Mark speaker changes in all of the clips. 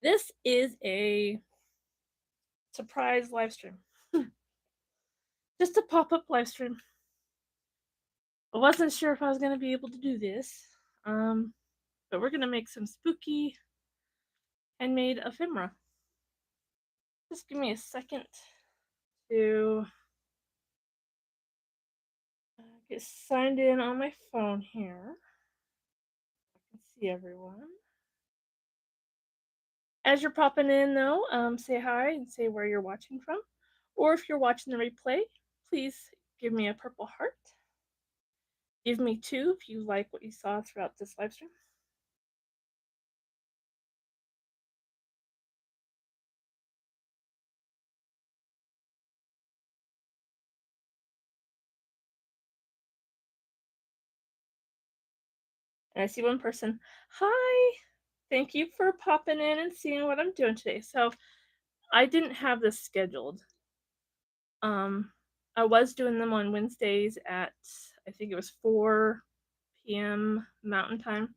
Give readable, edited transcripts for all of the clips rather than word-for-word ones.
Speaker 1: This is a surprise live stream. Just a pop-up live stream. I wasn't sure if I was going to be able to do this, but we're going to make some spooky handmade ephemera. Just give me a second to get signed in on my phone here. I can see everyone. As you're popping in, though, say hi and say where you're watching from. Or if you're watching the replay, please give me a purple heart. Give me 2 if you like what you saw throughout this live stream. And I see one person. Hi! Thank you for popping in and seeing what I'm doing today. So I didn't have this scheduled. I was doing them on Wednesdays at, I think it was 4 p.m. Mountain Time.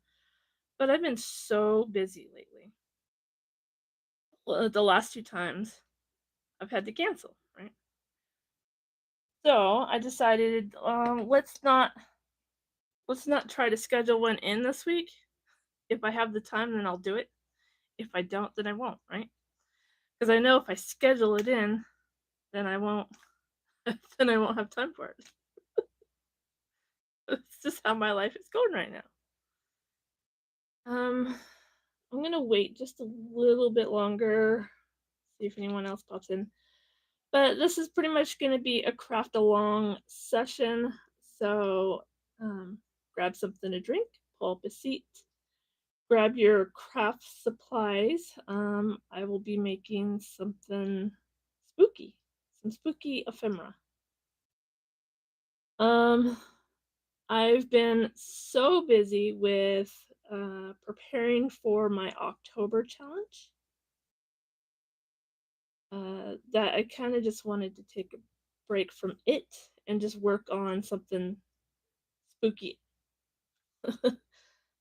Speaker 1: But I've been so busy lately. Well, the last 2 times I've had to cancel, right? So I decided, let's not try to schedule one in this week. If I have the time, then I'll do it. If I don't, then I won't, right? Because I know if I schedule it in, then I won't have time for it. It's just how my life is going right now. I'm gonna wait just a little bit longer, see if anyone else pops in. But this is pretty much gonna be a craft along session. So grab something to drink, pull up a seat, grab your craft supplies. I will be making something spooky, some spooky ephemera. I've been so busy with preparing for my October challenge that I kind of just wanted to take a break from it and just work on something spooky.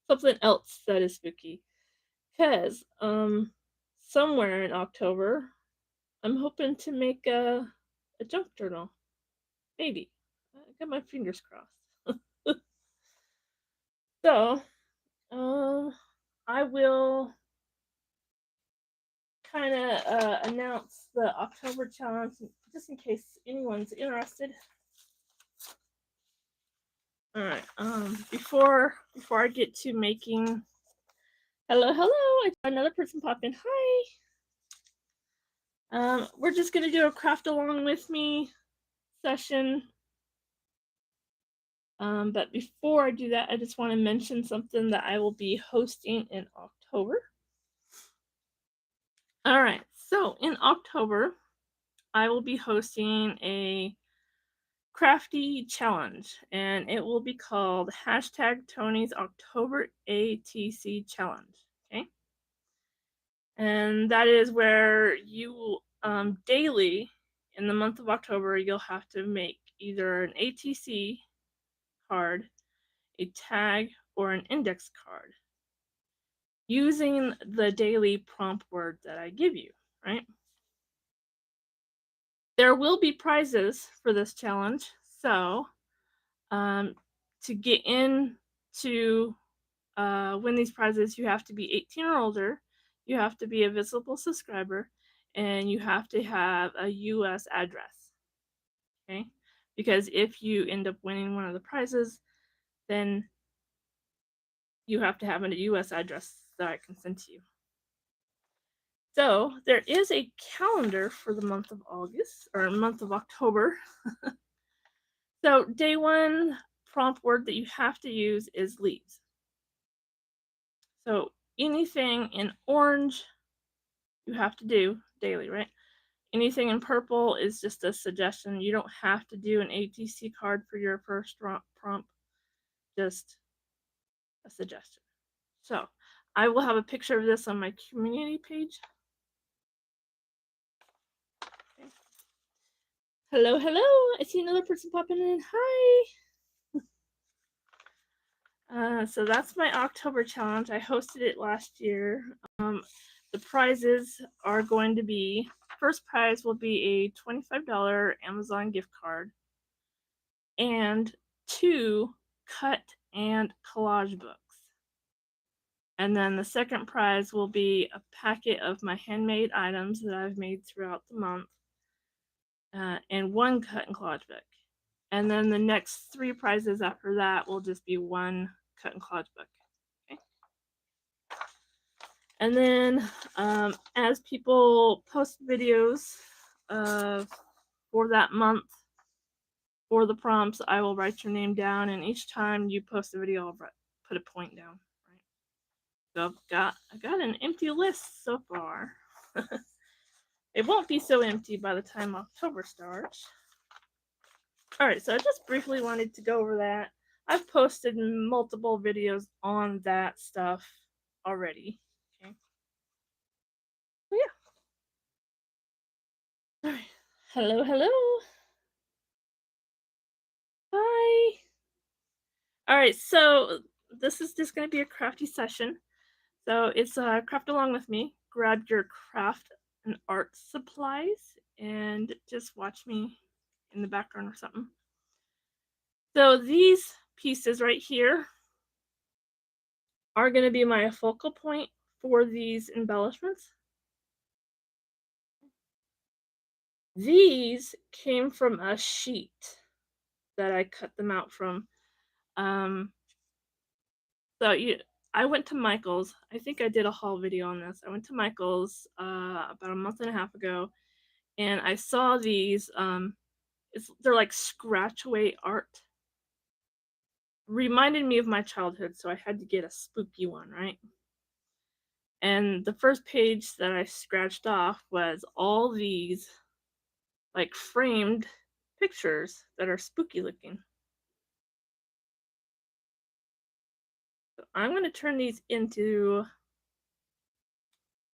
Speaker 1: Something else that is spooky. Because somewhere in October, I'm hoping to make a junk journal. Maybe. I got my fingers crossed. So, I will kind of announce the October challenge just in case anyone's interested. All right. Before I get to making, hello, I got another person pop in. Hi. We're just gonna do a craft along with me session. But before I do that, I just want to mention something that I will be hosting in October. All right, so in October, I will be hosting a crafty challenge, and it will be called #Tony's October ATC Challenge. Okay, and that is where you daily in the month of October you'll have to make either an ATC card, a tag, or an index card using the daily prompt word that I give you, right? There will be prizes for this challenge, so to get in to win these prizes, you have to be 18 or older, you have to be a visible subscriber, and you have to have a US address, okay? Because if you end up winning one of the prizes, then you have to have a US address that I can send to you. So there is a calendar for the month of August, or month of October. So day 1 prompt word that you have to use is leaves. So anything in orange you have to do daily, right? Anything in purple is just a suggestion. You don't have to do an ATC card for your first prompt, just a suggestion. So I will have a picture of this on my community page. Okay. Hello, I see another person popping in. Hi. So that's my October challenge. I hosted it last year. The prizes are going to be, first prize will be a $25 Amazon gift card and 2 cut and collage books. And then the second prize will be a packet of my handmade items that I've made throughout the month, and 1 cut and collage book. And then the next 3 prizes after that will just be 1 cut and collage book. Okay. And then as people post videos for that month for the prompts, I will write your name down, and each time you post a video, I'll put a point down. Right. So I got an empty list so far. It won't be so empty by the time October starts. All right, so I just briefly wanted to go over that. I've posted multiple videos on that stuff already. Okay. So yeah. All right. Hello, hello. Hi. All right, so this is just going to be a crafty session. So it's craft along with me. Grab your craft and art supplies and just watch me in the background or something. So these pieces right here are going to be my focal point for these embellishments. These came from a sheet that I cut them out from. Um, so I went to Michael's. I think I did a haul video on this. I went to Michael's about a month and a half ago, and I saw these. They're like scratch away art. Reminded me of my childhood, so I had to get a spooky one, right? And the first page that I scratched off was all these like framed pictures that are spooky looking. So I'm going to turn these into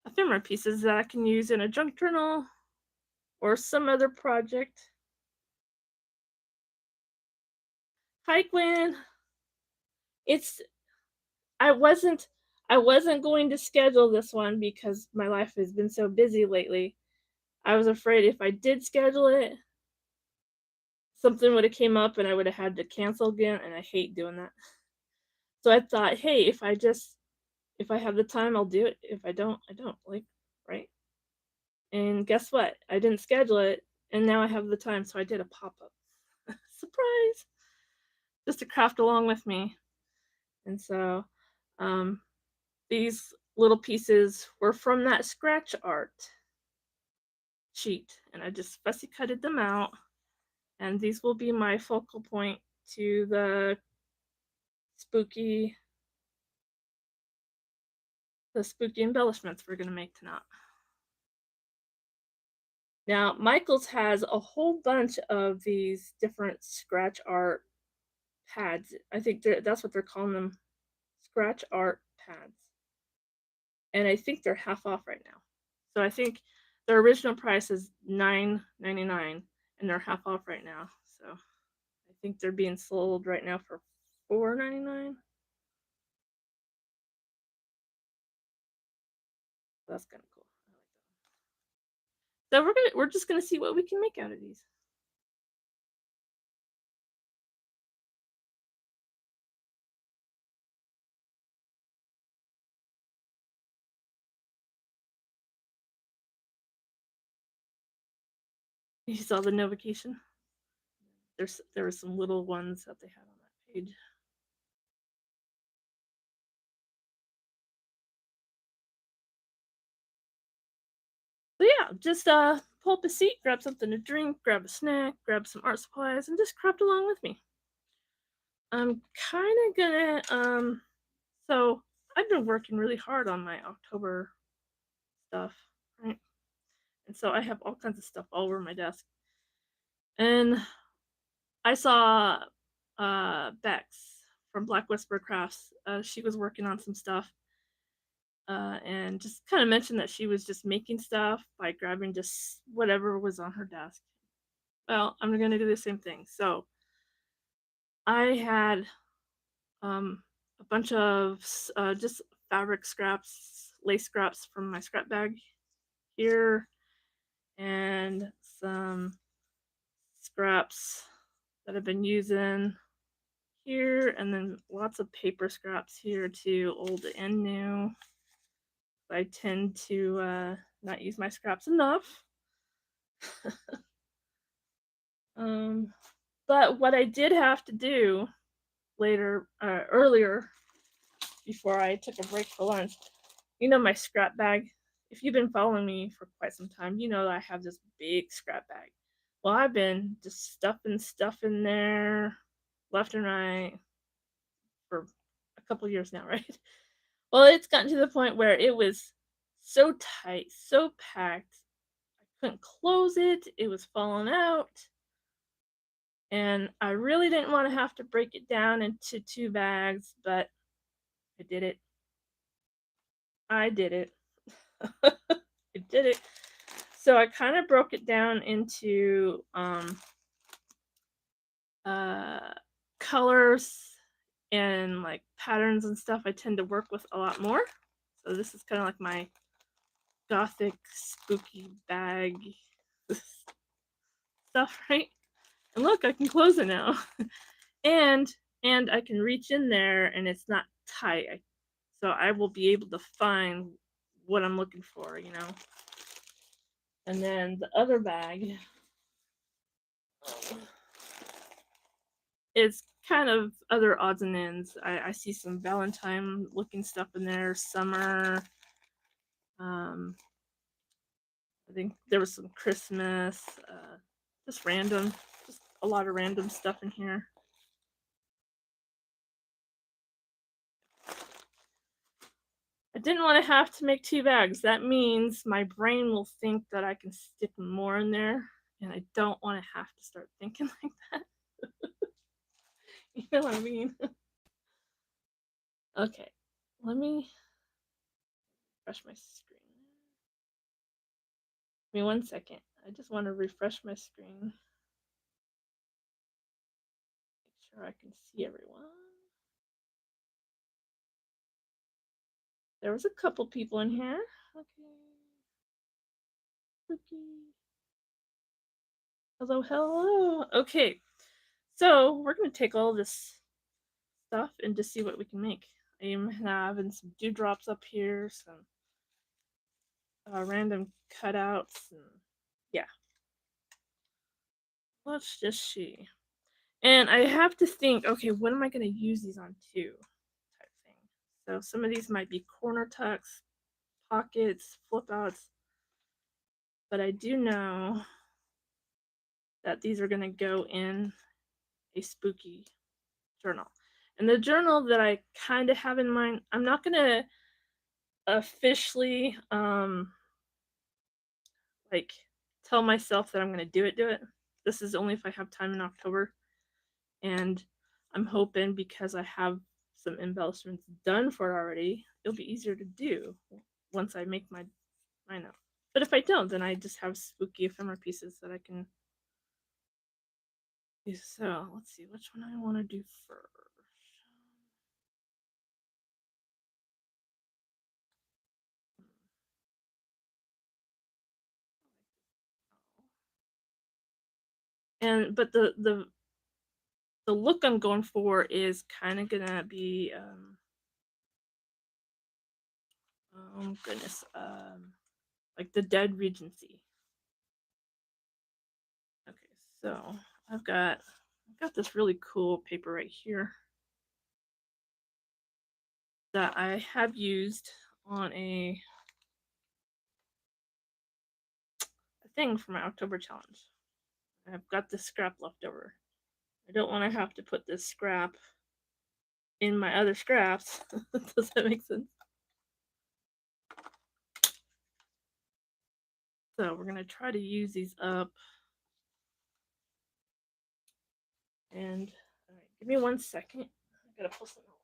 Speaker 1: ephemera pieces that I can use in a junk journal or some other project. Hi Gwen. It's I wasn't going to schedule this one because my life has been so busy lately. I was afraid if I did schedule it, something would have came up and I would have had to cancel again, and I hate doing that. So I thought, hey, if I have the time, I'll do it. If I don't, I don't. Like, right? And guess what? I didn't schedule it, and now I have the time, so I did a pop-up. Surprise! Just to craft along with me. And so these little pieces were from that scratch art sheet, and I just fussy cutted them out, and these will be my focal point to the spooky embellishments we're going to make tonight. Now, Michael's has a whole bunch of these different scratch art pads. I think that's what they're calling them, scratch art pads. And I think they're half off right now. So I think their original price is $9.99 and they're half off right now. So I think they're being sold right now for $4.99. That's kind of cool. I like that. So we're just gonna see what we can make out of these. You saw the notification? There were some little ones that they had on that page. So yeah, just pull up a seat, grab something to drink, grab a snack, grab some art supplies, and just craft along with me. I'm kind of gonna so I've been working really hard on my October stuff, right? And so I have all kinds of stuff all over my desk. And I saw Bex from Black Whisper Crafts. She was working on some stuff. And just kind of mentioned that she was just making stuff by grabbing just whatever was on her desk. Well, I'm gonna do the same thing. So I had a bunch of just fabric scraps, lace scraps from my scrap bag here, and some scraps that I've been using here, and then lots of paper scraps here too, old and new. I tend to not use my scraps enough. um, but what I did have to do earlier, before I took a break for lunch, my scrap bag. If you've been following me for quite some time, you know that I have this big scrap bag. Well, I've been just stuffing stuff in there left and right for a couple years now, right? Well, it's gotten to the point where it was so tight, so packed, I couldn't close it. It was falling out. And I really didn't want to have to break it down into two bags, but I did it. I did it. I did it. So I kind of broke it down into uh, colors and like patterns and stuff I tend to work with a lot more. So this is kind of like my gothic spooky bag stuff, right? And look, I can close it now. and I can reach in there and it's not tight. So I will be able to find what I'm looking for. And then the other bag is kind of other odds and ends. I see some Valentine looking stuff in there, summer. I think there was some Christmas, just random, just a lot of random stuff in here. I didn't want to have to make two bags. That means my brain will think that I can stick more in there, and I don't want to have to start thinking like that. You know what I mean? Okay, let me refresh my screen. Give me 1 second. I just want to refresh my screen. Make sure I can see everyone. There was a couple people in here. Okay. Hello, hello. Okay, so we're gonna take all this stuff and just see what we can make. I'm having some dewdrops up here, some random cutouts, and yeah. Let's just see. And I have to think, okay, what am I gonna use these on to? Type thing. So some of these might be corner tucks, pockets, flip outs, but I do know that these are gonna go in a spooky journal. And the journal that I kind of have in mind, I'm not gonna officially like tell myself that I'm gonna do it. This is only if I have time in October. And I'm hoping because I have some embellishments done for it already, it'll be easier to do once I make mine up. But if I don't, then I just have spooky ephemera pieces that I can use. So let's see which one I want to do first. And but the look I'm going for is kind of gonna be oh goodness, like the Dead Regency. Okay, so I've got this really cool paper right here that I have used on a thing for my October challenge. I've got this scrap left over. I don't want to have to put this scrap in my other scraps. Does that make sense? So we're gonna try to use these up. And all right, give me 1 second. I gotta pull some out.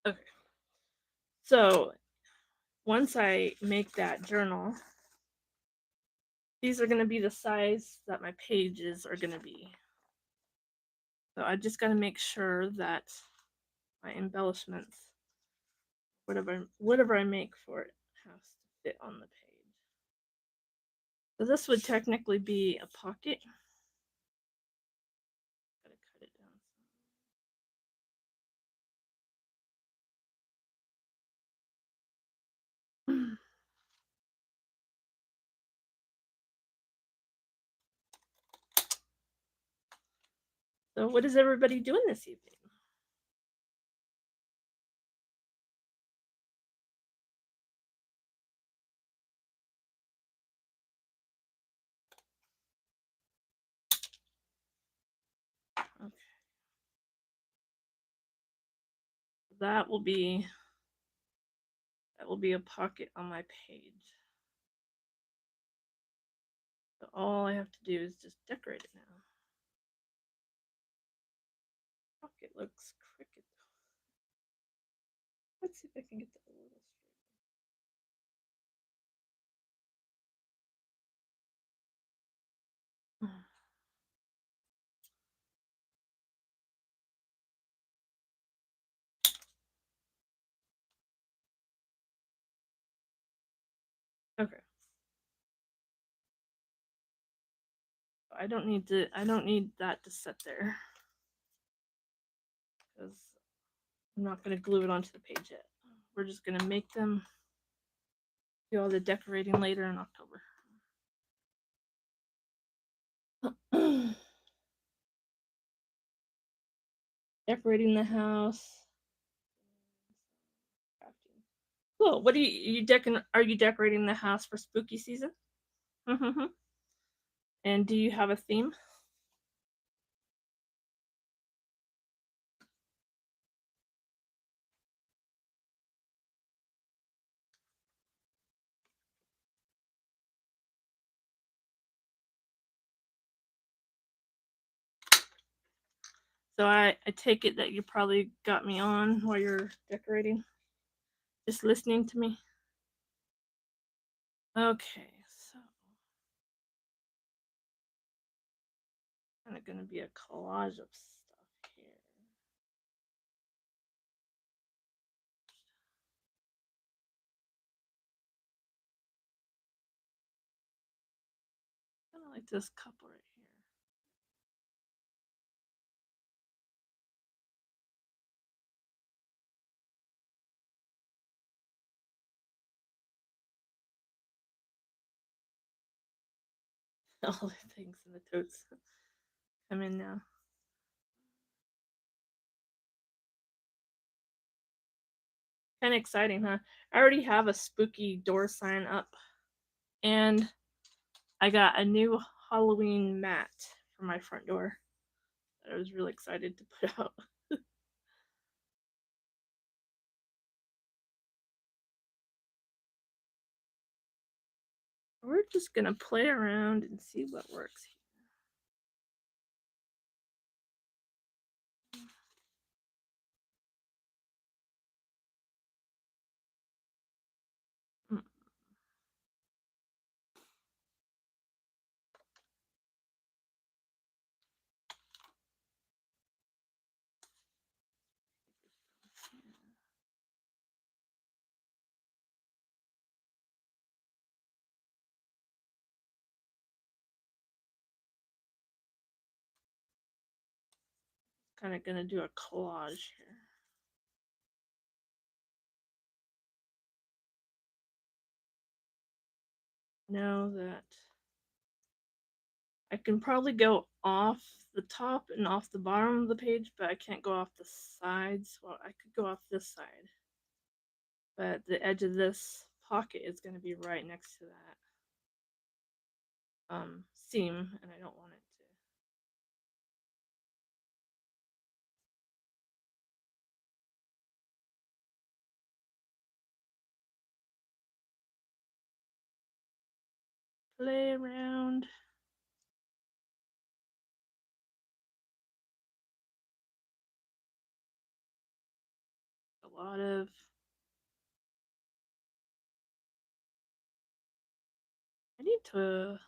Speaker 1: Okay. So once I make that journal, these are going to be the size that my pages are going to be. So I just got to make sure that my embellishments, whatever I make for it, has to fit on the page. So this would technically be a pocket. Gotta cut it down. So what is everybody doing this evening? Okay. That will be a pocket on my page. So all I have to do is just decorate it now. Pocket looks crooked. Let's see if I can get that a little straight. Okay. I don't need that to sit there because I'm not going to glue it onto the page yet. We're just going to make them, do all the decorating later in October. Decorating the house. Cool. What are are you decorating the house for spooky season? And do you have a theme? So I take it that you probably got me on while you're decorating, just listening to me. Okay, so kind of going to be a collage of stuff here. Kind of like this couple right here. All the things in the totes come in now. Kind of exciting, huh? I already have a spooky door sign up, and I got a new Halloween mat for my front door that I was really excited to put out. We're just gonna play around and see what works here. Mm. Kind of gonna do a collage here. Know that I can probably go off the top and off the bottom of the page, but I can't go off the sides. Well, I could go off this side, but the edge of this pocket is going to be right next to that seam, and I don't want it to play around. lot of. I need to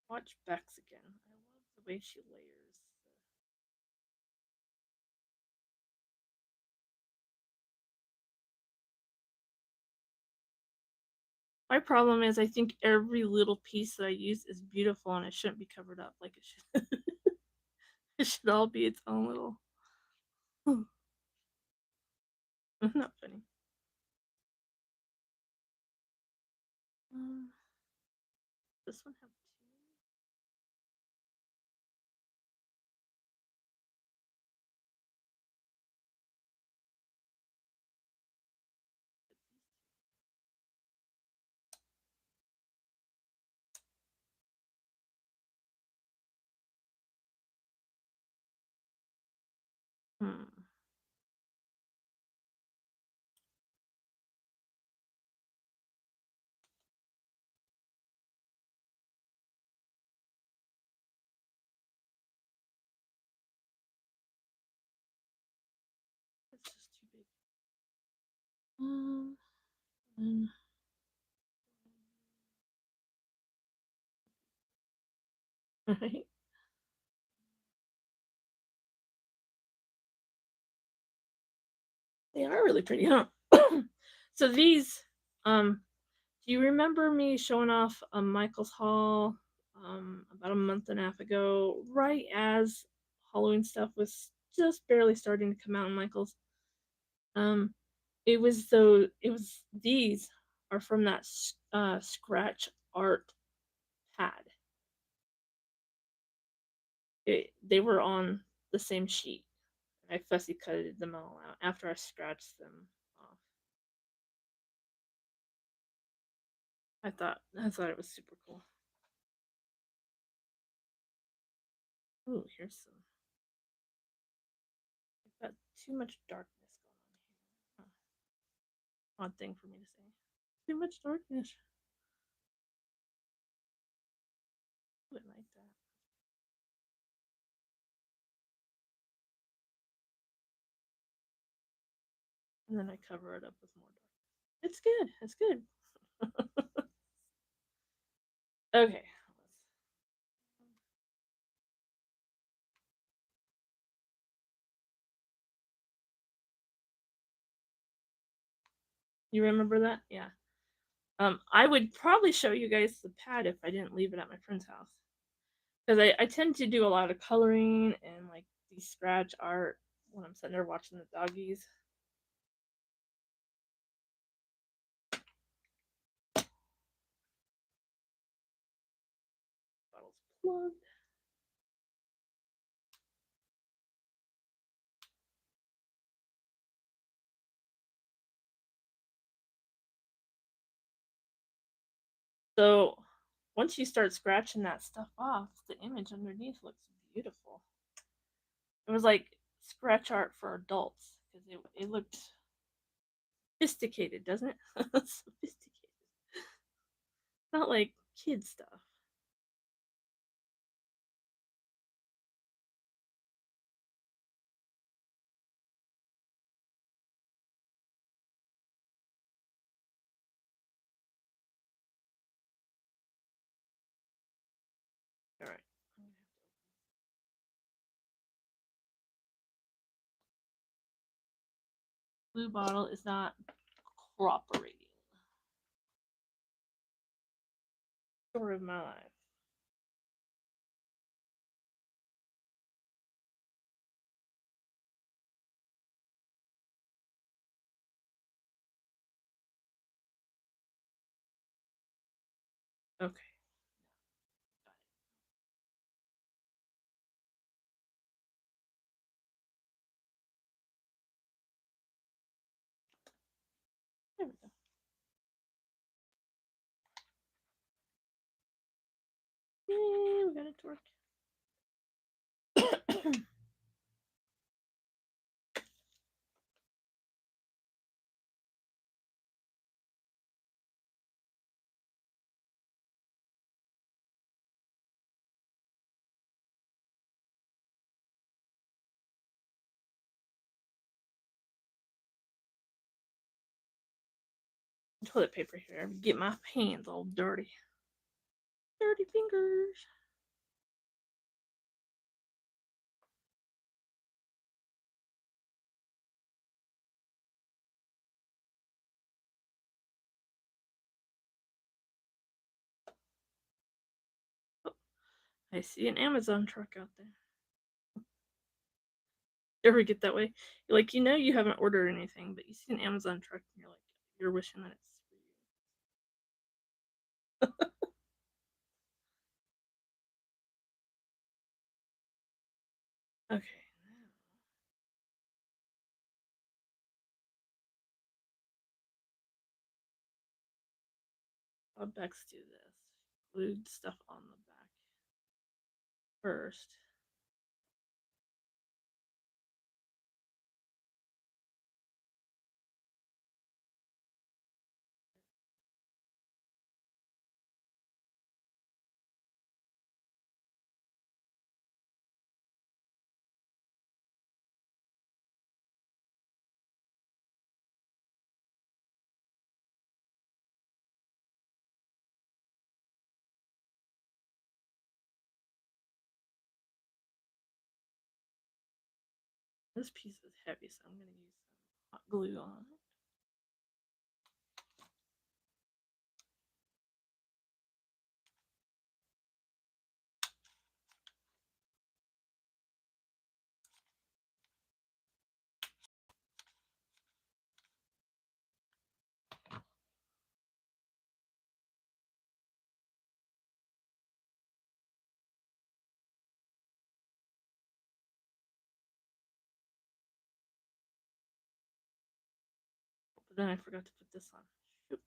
Speaker 1: watch Bex again. I love the way she layers. My problem is I think every little piece that I use is beautiful and it shouldn't be covered up like it should. It should all be its own little. Not funny. Um, this one have two. Hmm. It's just too big. And right. They are really pretty, huh? So these, do you remember me showing off a Michael's haul about a month and a half ago, right as Halloween stuff was just barely starting to come out in Michael's? Um, it was these are from that scratch art pad. They were on the same sheet. I fussy cutted them all out after I scratched them off. I thought it was super cool. Ooh, here's some. I've got too much darkness going on here. Huh. Odd thing for me to say. Too much darkness. I wouldn't like that. And then I cover it up with more dark. It's good. It's good. Okay. You remember that? Yeah. I would probably show you guys the pad if I didn't leave it at my friend's house. Because I tend to do a lot of coloring and like the scratch art when I'm sitting there watching the doggies. Bottles plugged. So once you start scratching that stuff off, the image underneath looks beautiful. It was like scratch art for adults because it looked sophisticated, doesn't it? Sophisticated. Not like kid stuff. All right. Blue bottle is not cooperating. Story of my life. Okay. There we go. Yay, we got it to work. toilet paper here. Get my hands all dirty. Dirty fingers. Oh, I see an Amazon truck out there. You ever get that way? You're like, you haven't ordered anything, but you see an Amazon truck and you're like, you're wishing that it's for you. Okay, now Bex do this. Glued stuff on the back first. This piece is heavy, so I'm going to use some hot glue on it. But then I forgot to put this on. Shoot.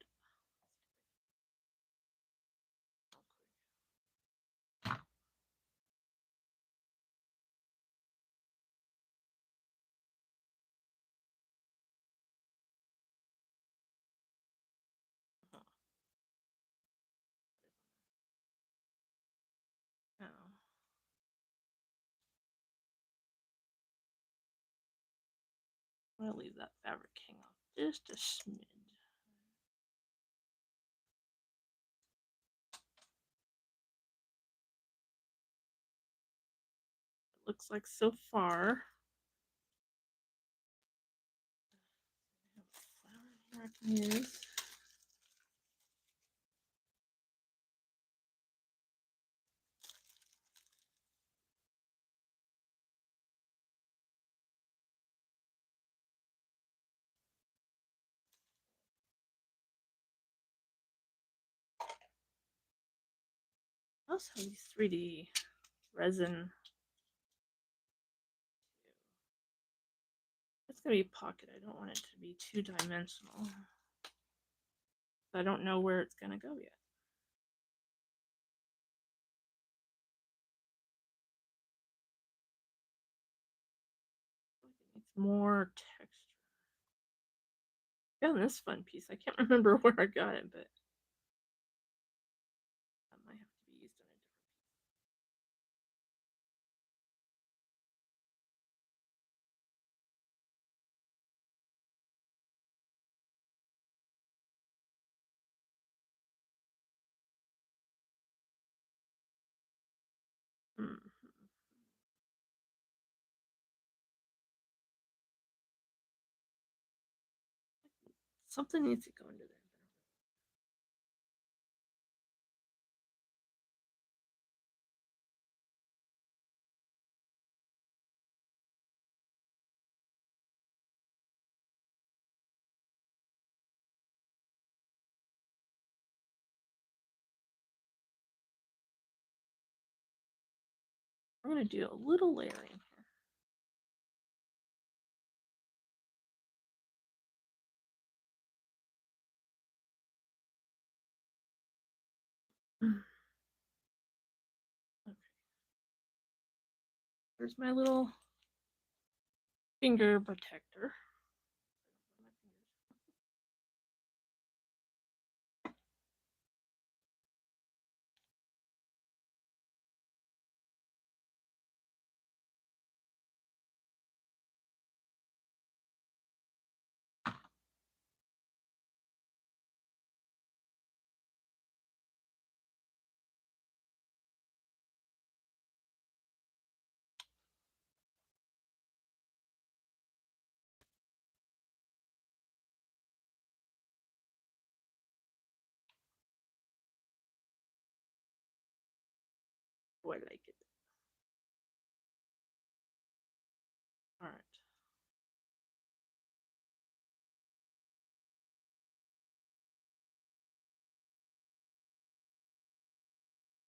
Speaker 1: Oh. I'm going to leave that fabric hang off just a smidge. It looks like so far. I have flour here I can use. I also have these 3D resin. It's going to be pocket. I don't want it to be two-dimensional. I don't know where it's going to go yet. It needs more texture. I found this fun piece. I can't remember where I got it, but that might have to be used on a different piece. Something needs to go into there. We're going to do a little layering here. Okay. Here's my little finger protector.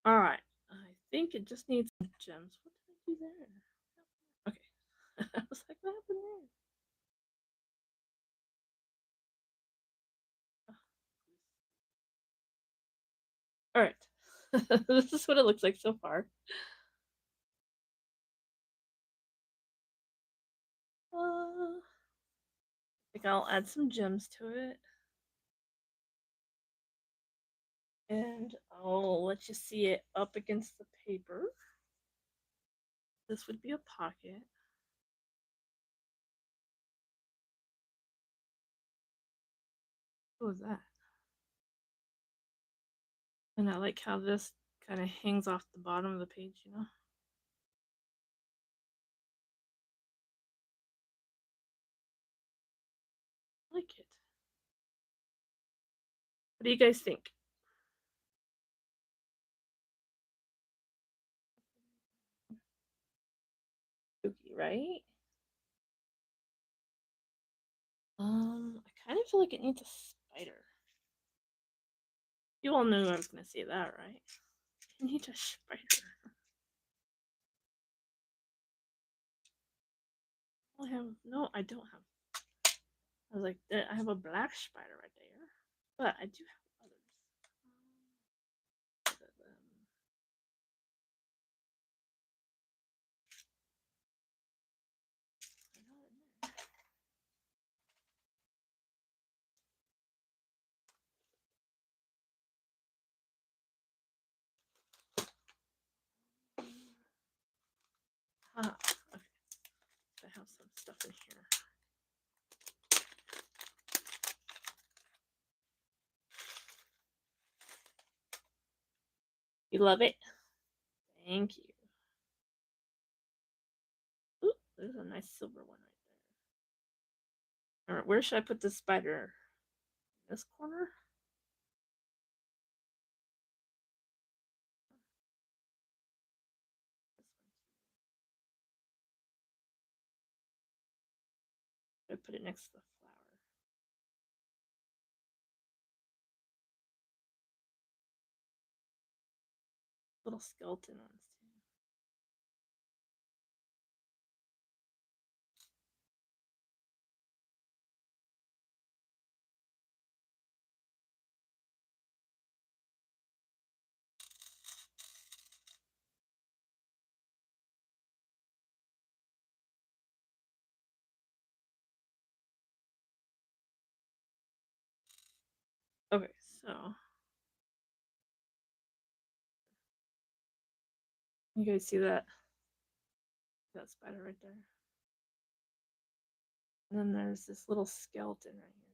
Speaker 1: All right. I think it just needs some gems. What did I do there? Okay. I was like, what happened there? All right. This is what it looks like so far. I think I'll add some gems to it. And I'll let you see it up against the paper. This would be a pocket. What was that? And I like how this kind of hangs off the bottom of the page, you know? I like it. What do you guys think? Spooky, right? I kind of feel like it needs a spider. You all knew I was gonna say that, right? It needs a spider. I have no, I don't have. I was like, I have a black spider right there, but I do have others. Ah, okay. I have some stuff in here. You love it? Thank you. Ooh, there's a nice silver one right there. All right, where should I put the spider? This corner? I put it next to the flower. Little skeleton ones too. Okay, so you guys see that spider right there? And then there's this little skeleton right here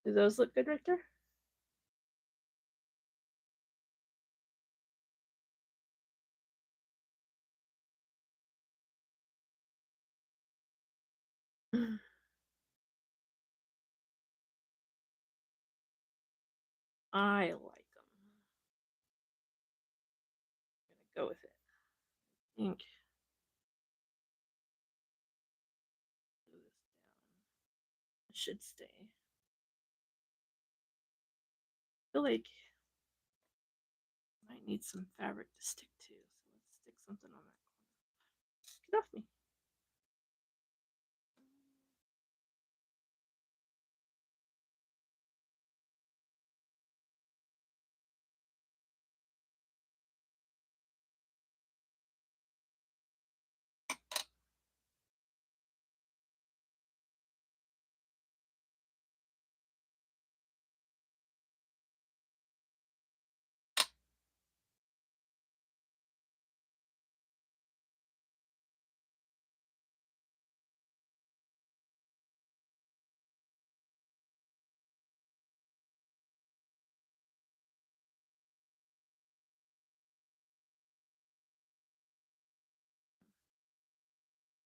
Speaker 1: too. Do those look good right there? I like them. I'm gonna go with it. I think glue this down. It should stay. I feel like I might need some fabric to stick to, so let's stick something on that corner. Get off me.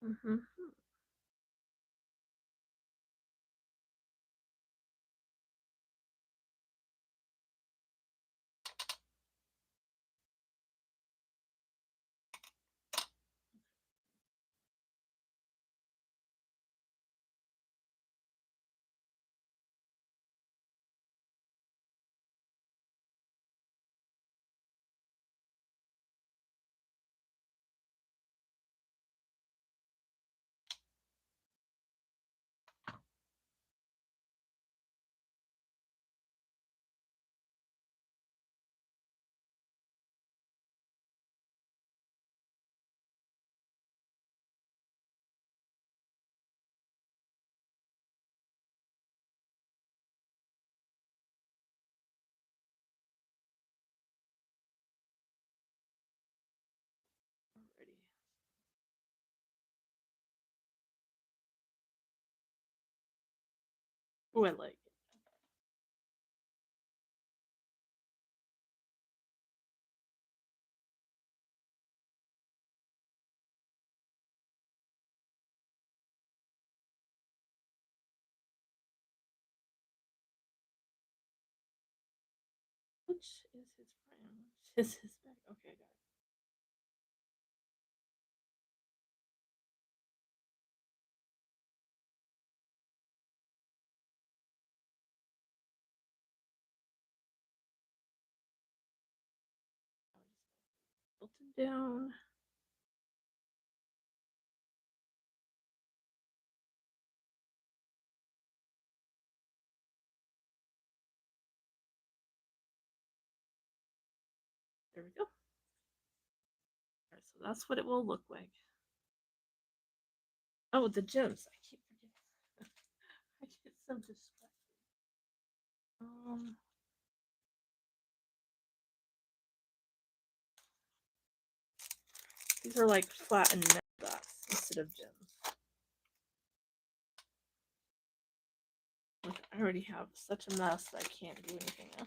Speaker 1: Mm-hmm. Oh, I like it. Which is his frame? Which is his back? Okay, I got it. Built it down. There we go. Alright, so that's what it will look like. Oh, the gems. I keep forgetting. I get so distracted. Um, these are like flattened metal dots instead of gems. Look, I already have such a mess that I can't do anything now.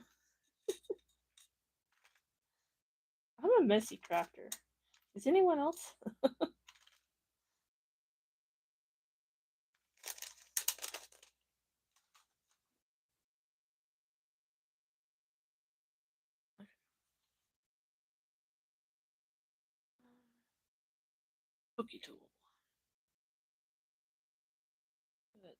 Speaker 1: I'm a messy crafter. Is anyone else? Cookie tool. Good.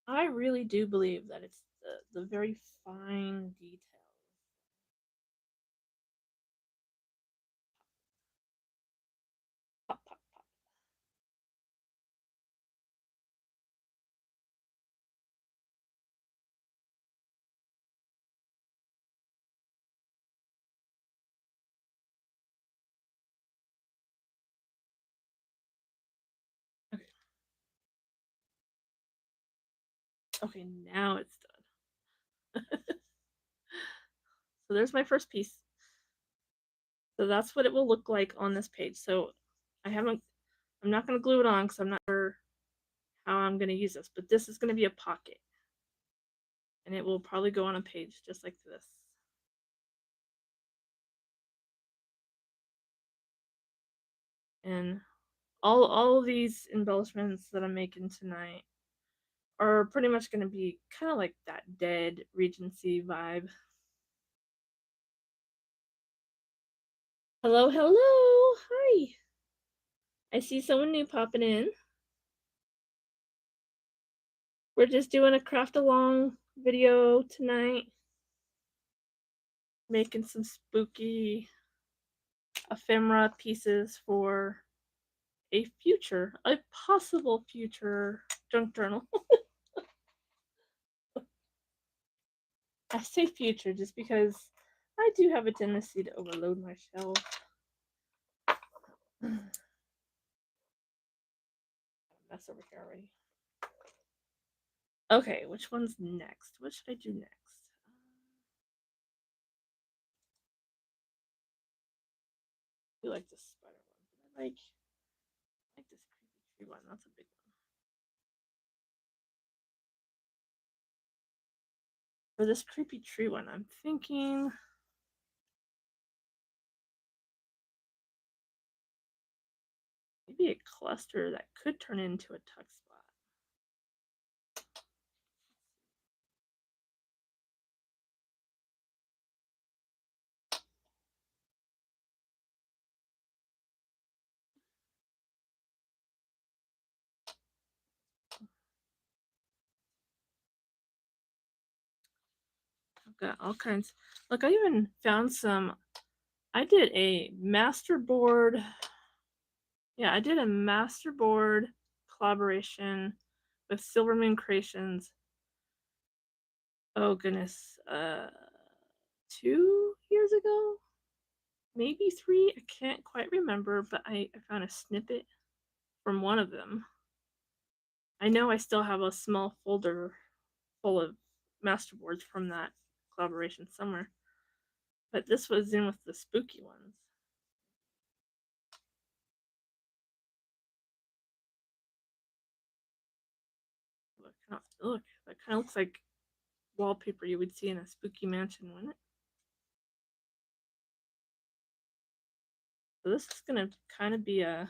Speaker 1: I really do believe that it's the very fine details. Pop, pop, pop. Okay. Okay, now it's done. So there's my first piece. So that's what it will look like on this page. So I'm not going to glue it on because I'm not sure how I'm going to use this, but this is going to be a pocket. And it will probably go on a page just like this. And all of these embellishments that I'm making tonight are pretty much going to be kind of like that dead Regency vibe. Hello, hello, hi. I see someone new popping in. We're just doing a craft along video tonight, making some spooky ephemera pieces for a possible future junk journal. I say future just because I do have a tendency to overload my shelf. Mess over here already. Okay, which one's next? What should I do next? I do like this spider one, but I like this creepy tree one. That's a big one. For this creepy tree one, I'm thinking maybe a cluster that could turn into a tuck spot. I've got all kinds. Look, I even found some. I did a masterboard. Yeah, I did a masterboard collaboration with Silverman Creations. Oh goodness, 2 years ago, maybe 3. I can't quite remember, but I found a snippet from one of them. I know I still have a small folder full of masterboards from that collaboration somewhere, but this was in with the spooky ones. Look, that kind of looks like wallpaper you would see in a spooky mansion, wouldn't it? So this is gonna kind of be a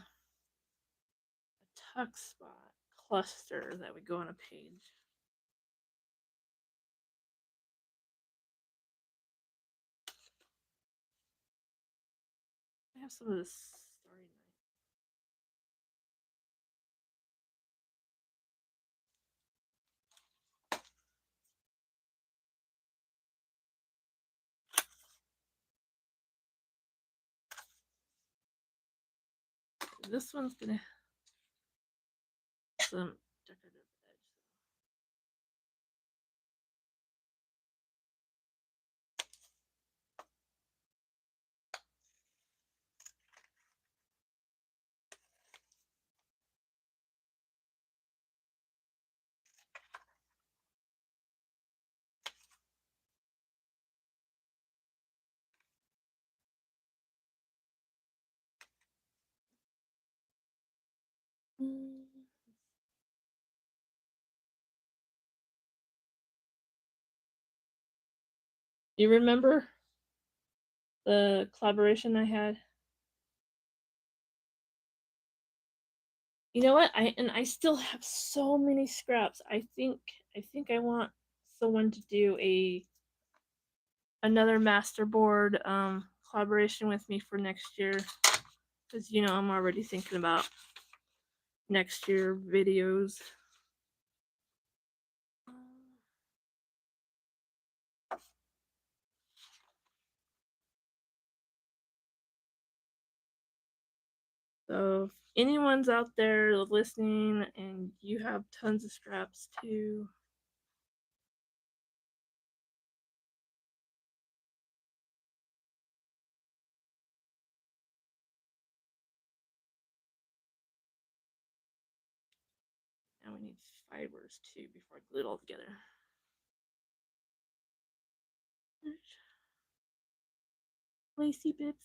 Speaker 1: tuck spot cluster that would go on a page. I have some of this starry night. This one's gonna have some decorative edge. You remember the collaboration I had? You know what? I still have so many scraps. I think I want someone to do another masterboard collaboration with me for next year, because I'm already thinking about next year videos. So if anyone's out there listening and you have tons of scraps too, now we need fibers too before I glue it all together. Lacy bits,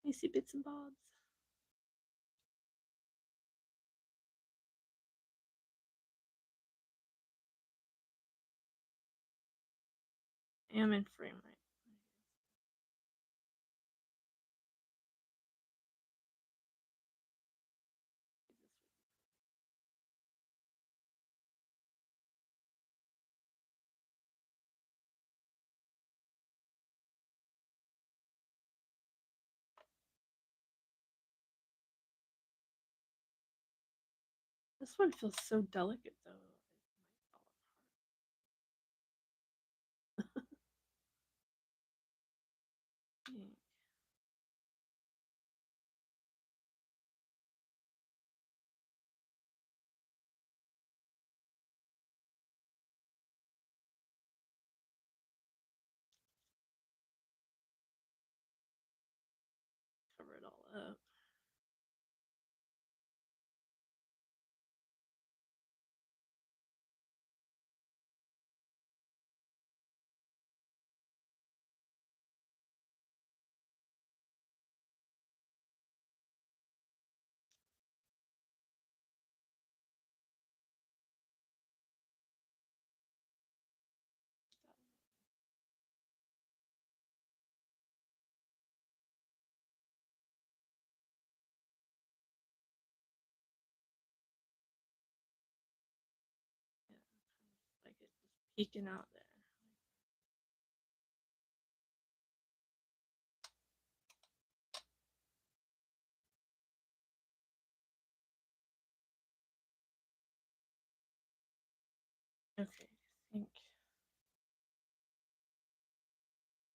Speaker 1: lacy bits and bobs. I am in frame right. This one feels so delicate though. Yeah. Cover it all up. Yeah, like it just peeking out there. Okay, I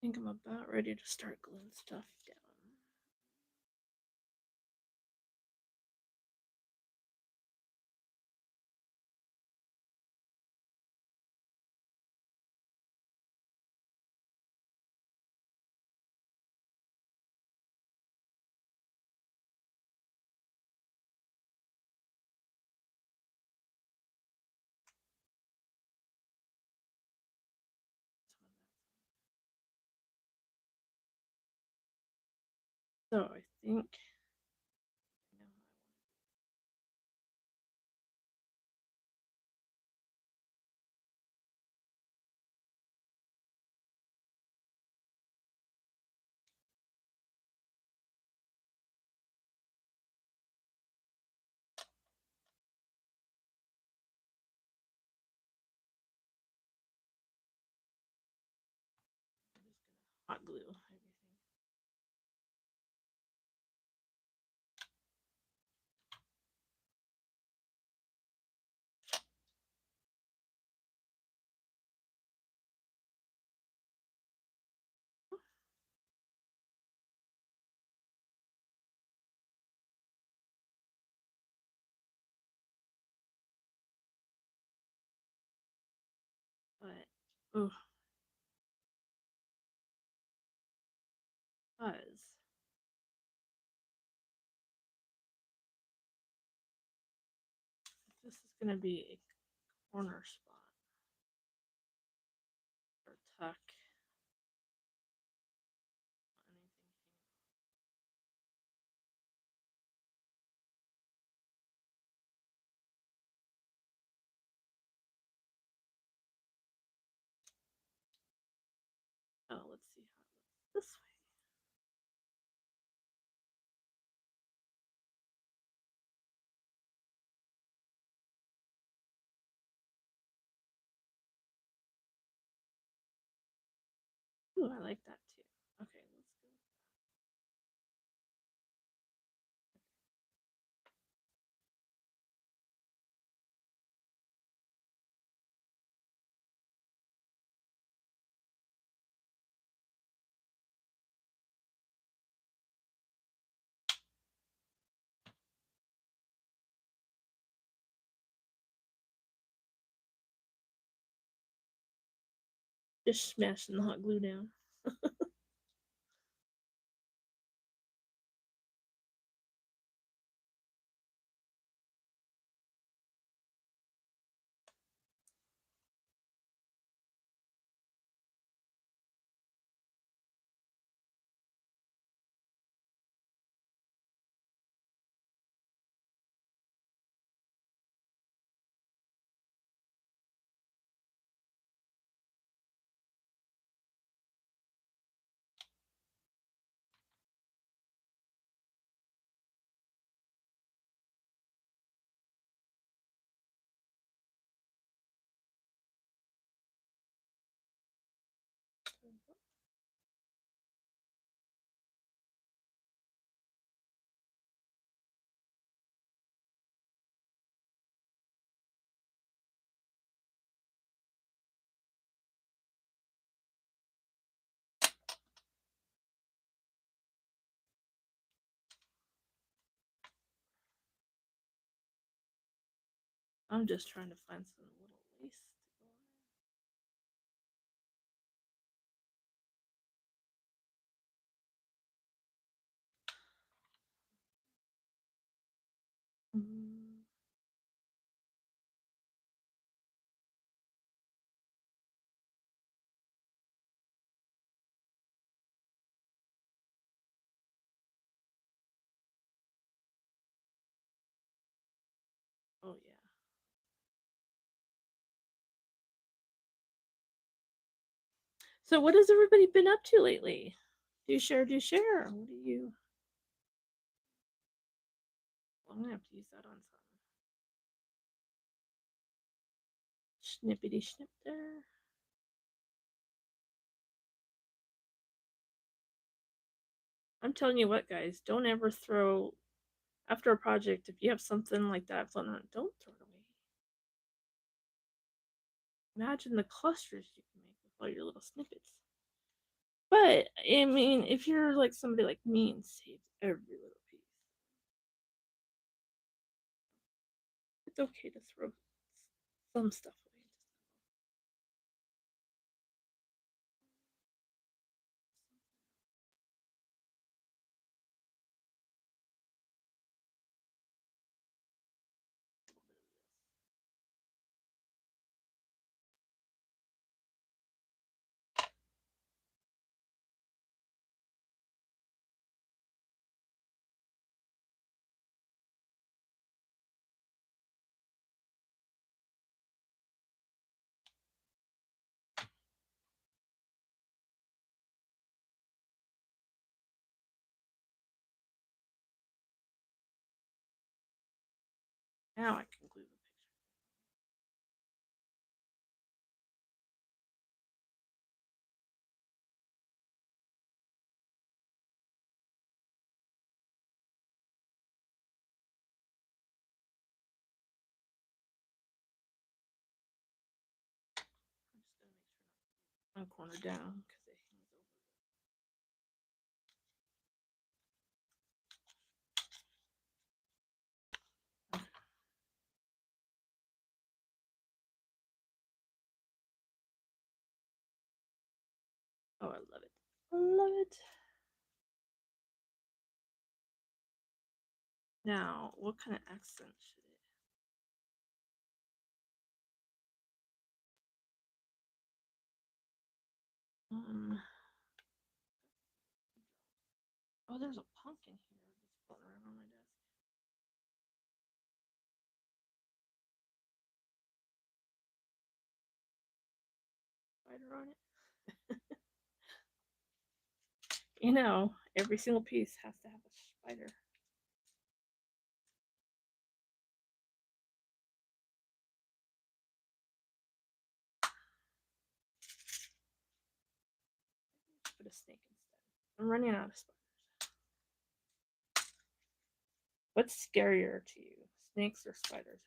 Speaker 1: think I'm about ready to start gluing stuff down. So I think I'm just gonna hot glue everything. But oh, because this is gonna be a corner spot or tuck. Anything. Oh, let's see how it looks this way. Ooh, I like that too. Okay, let's go. Just smashing the hot glue down. I'm just trying to find some little lace to go on. Mm. Oh yeah. So what has everybody been up to lately? Do share, do share. What do you? Well, I'm gonna have to use that on some snippety snip there. I'm telling you what, guys, don't ever throw after a project if you have something like that floating around. Don't throw it away. Imagine the clusters you can make with all your little snippets. But I mean, if you're like somebody like me and saves every little piece, it's okay to throw some stuff away. Now I can glue the picture. I'm just gonna make sure one corner down because it hangs over. Okay. Oh, I love it. I love it. Now, what kind of accent should it? Oh, there's a pumpkin here that's floating around on my desk. Spider on it. You know, every single piece has to have a spider. Put a snake instead. I'm running out of spiders. What's scarier to you, snakes or spiders?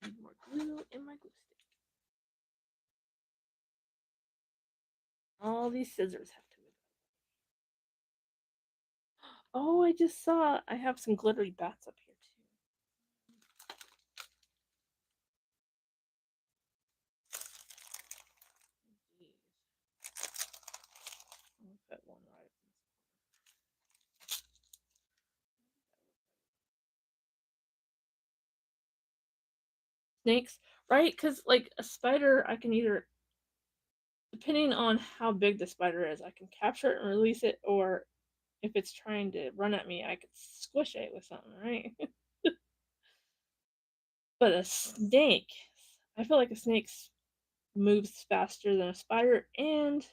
Speaker 1: I need more glue in my glue stick. All these scissors have to move. Oh, I just saw I have some glittery bats up here too. Jeez. I'll put one right. Snakes, right? Because like a spider, I can either, depending on how big the spider is, I can capture it and release it, or if it's trying to run at me, I could squish it with something, right? But a snake, I feel like a snake moves faster than a spider, and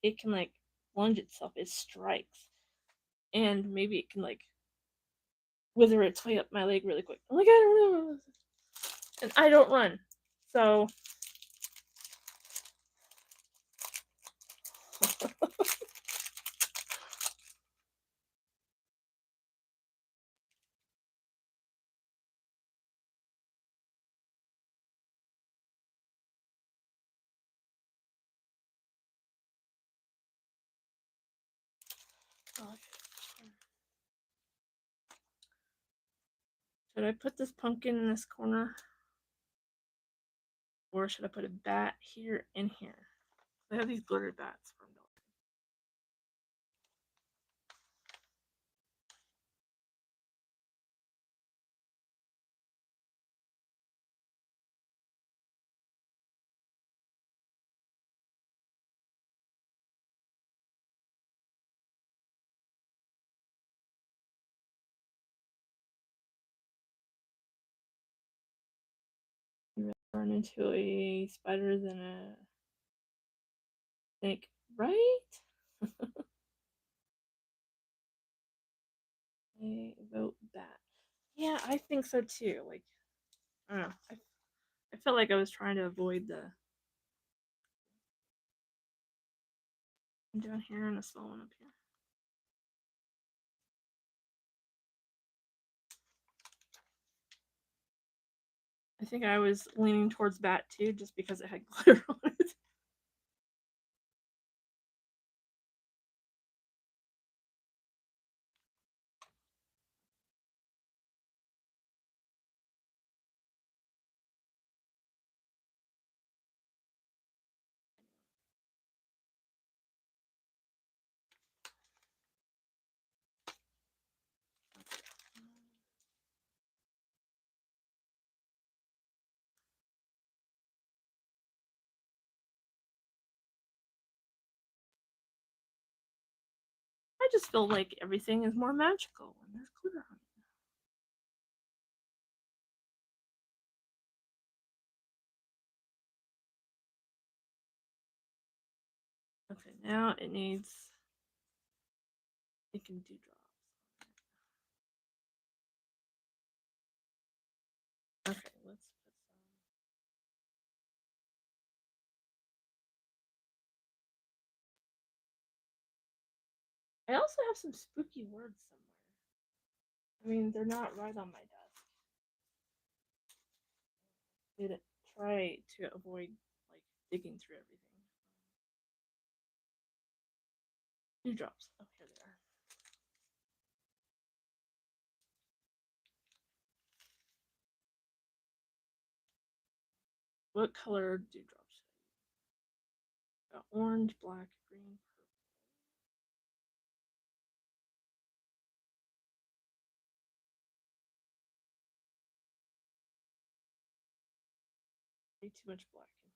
Speaker 1: it can like lunge itself. It strikes, and maybe it can like wither its way up my leg really quick. I'm like, I don't know, and I don't run, so. Should I put this pumpkin in this corner? Or should I put a bat here and here? I have these glitter bats from Dollar. You run into a spider than a snake, right? I vote bat. Yeah, I think so too. Like, I don't know. I felt like I was trying to avoid the down here and a small one up here. I think I was leaning towards bat too, just because it had glitter on it. just feel like everything is more magical when there's glitter on it. Okay, now it needs making dewdrops. Okay, let's put some. I also have some spooky words somewhere. I mean, they're not right on my desk. I did try to avoid like digging through everything. Dewdrops. Oh, here they are. What color dewdrops? Got orange, black, green, purple. Way too much black in here.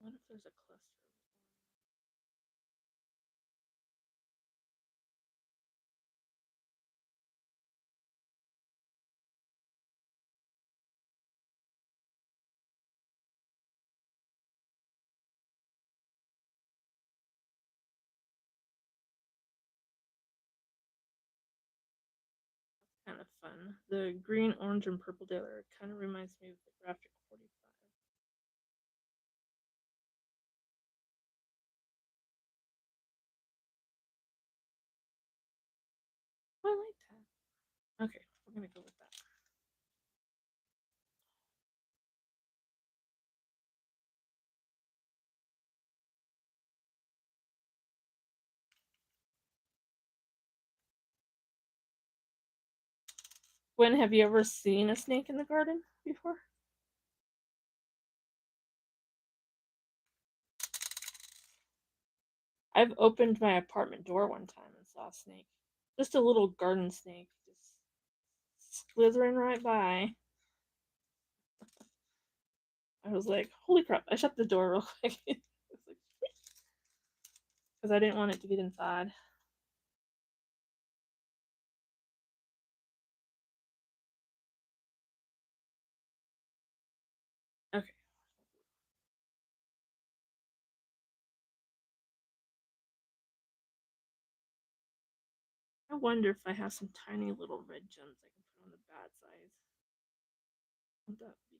Speaker 1: What if there's a cluster? Kind of fun. The green, orange, and purple together kind of reminds me of the graphic 45. Oh, I like that. Okay, we're gonna go with that. Gwen, have you ever seen a snake in the garden before? I've opened my apartment door one time and saw a snake. Just a little garden snake, just slithering right by. I was like, holy crap. I shut the door real quick. Because I didn't want it to get inside. Okay. I wonder if I have some tiny little red gems I can put on the bad sides. Would that be cool?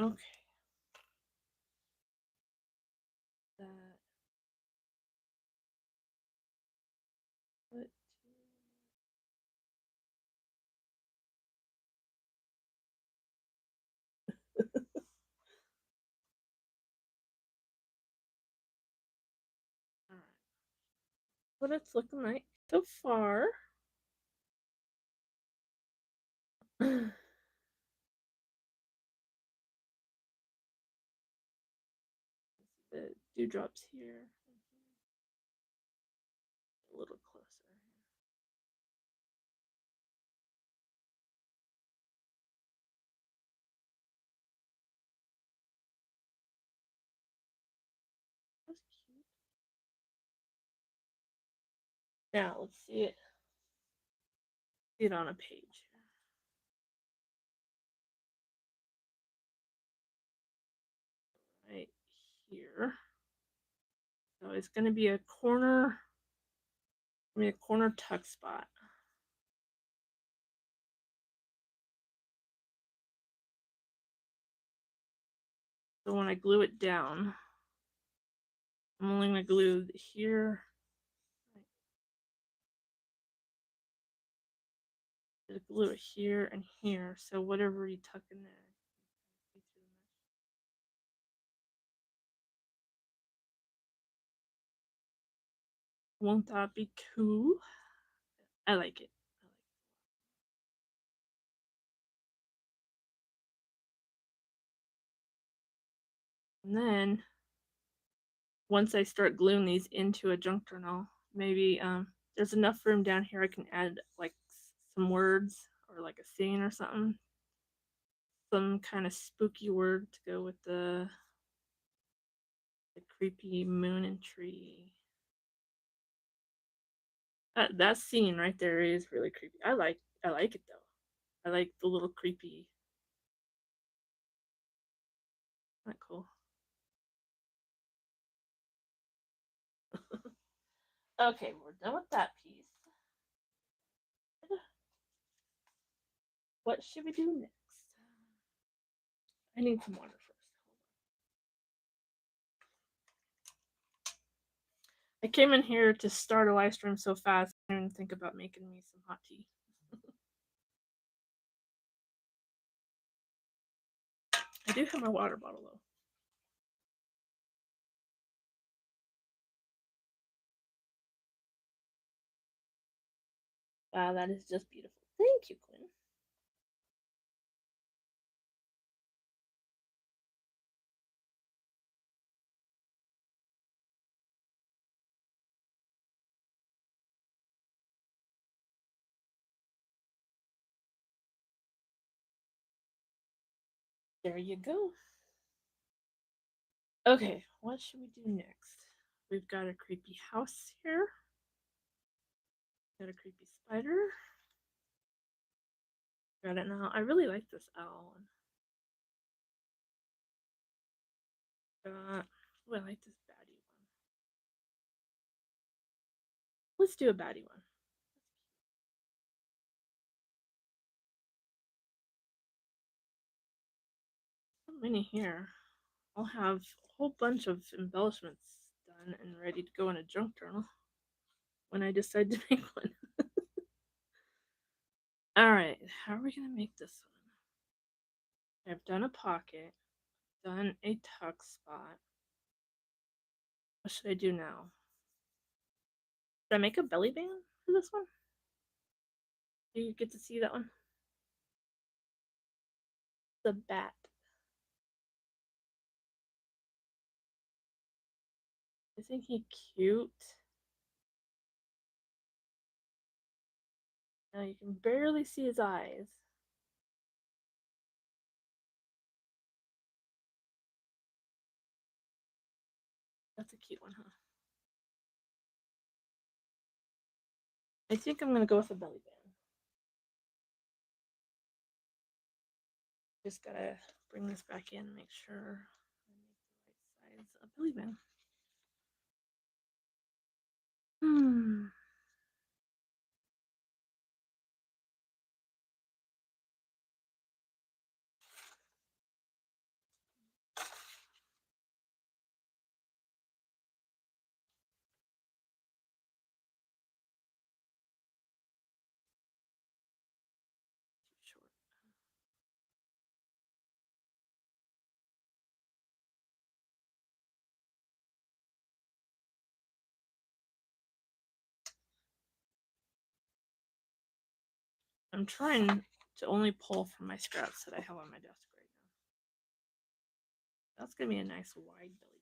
Speaker 1: Okay. That. What? Alright. What it's looking like so far. The dewdrops here. A little closer. That's cute. Now let's see it. See it on a page. Right here. So it's gonna be a corner. A corner tuck spot. So when I glue it down, I'm only going to glue here. Glue it here and here. So whatever you tuck in there. Won't that be cool? I like it. And then once I start gluing these into a junk journal, maybe there's enough room down here I can add like some words or like a scene or something. Some kind of spooky word to go with the creepy moon and tree. That scene right there is really creepy. I like it though. I like the little creepy. Isn't that cool? Okay, we're done with that piece. What should we do next? I need some water first. I came in here to start a live stream so fast, I didn't even think about making me some hot tea. I do have my water bottle though. Wow, that is just beautiful. Thank you, Quinn. There you go. Okay, what should we do next? We've got a creepy house here. Got a creepy spider. Got it now. I really like this owl one. Got. Oh, I like this baddie one. Let's do a baddie one. So many here. I'll have a whole bunch of embellishments done and ready to go in a junk journal when I decide to make one. Alright, how are we gonna make this one? I've done a pocket, done a tuck spot. What should I do now? Should I make a belly band for this one? Do you get to see that one? The bat. Isn't he cute? Now you can barely see his eyes. That's a cute one, huh? I think I'm gonna go with a belly band. Just gotta bring this back in, make sure I make the right size of belly band. Short. I'm trying to only pull from my scraps that I have on my desk right now. That's gonna be a nice wide belly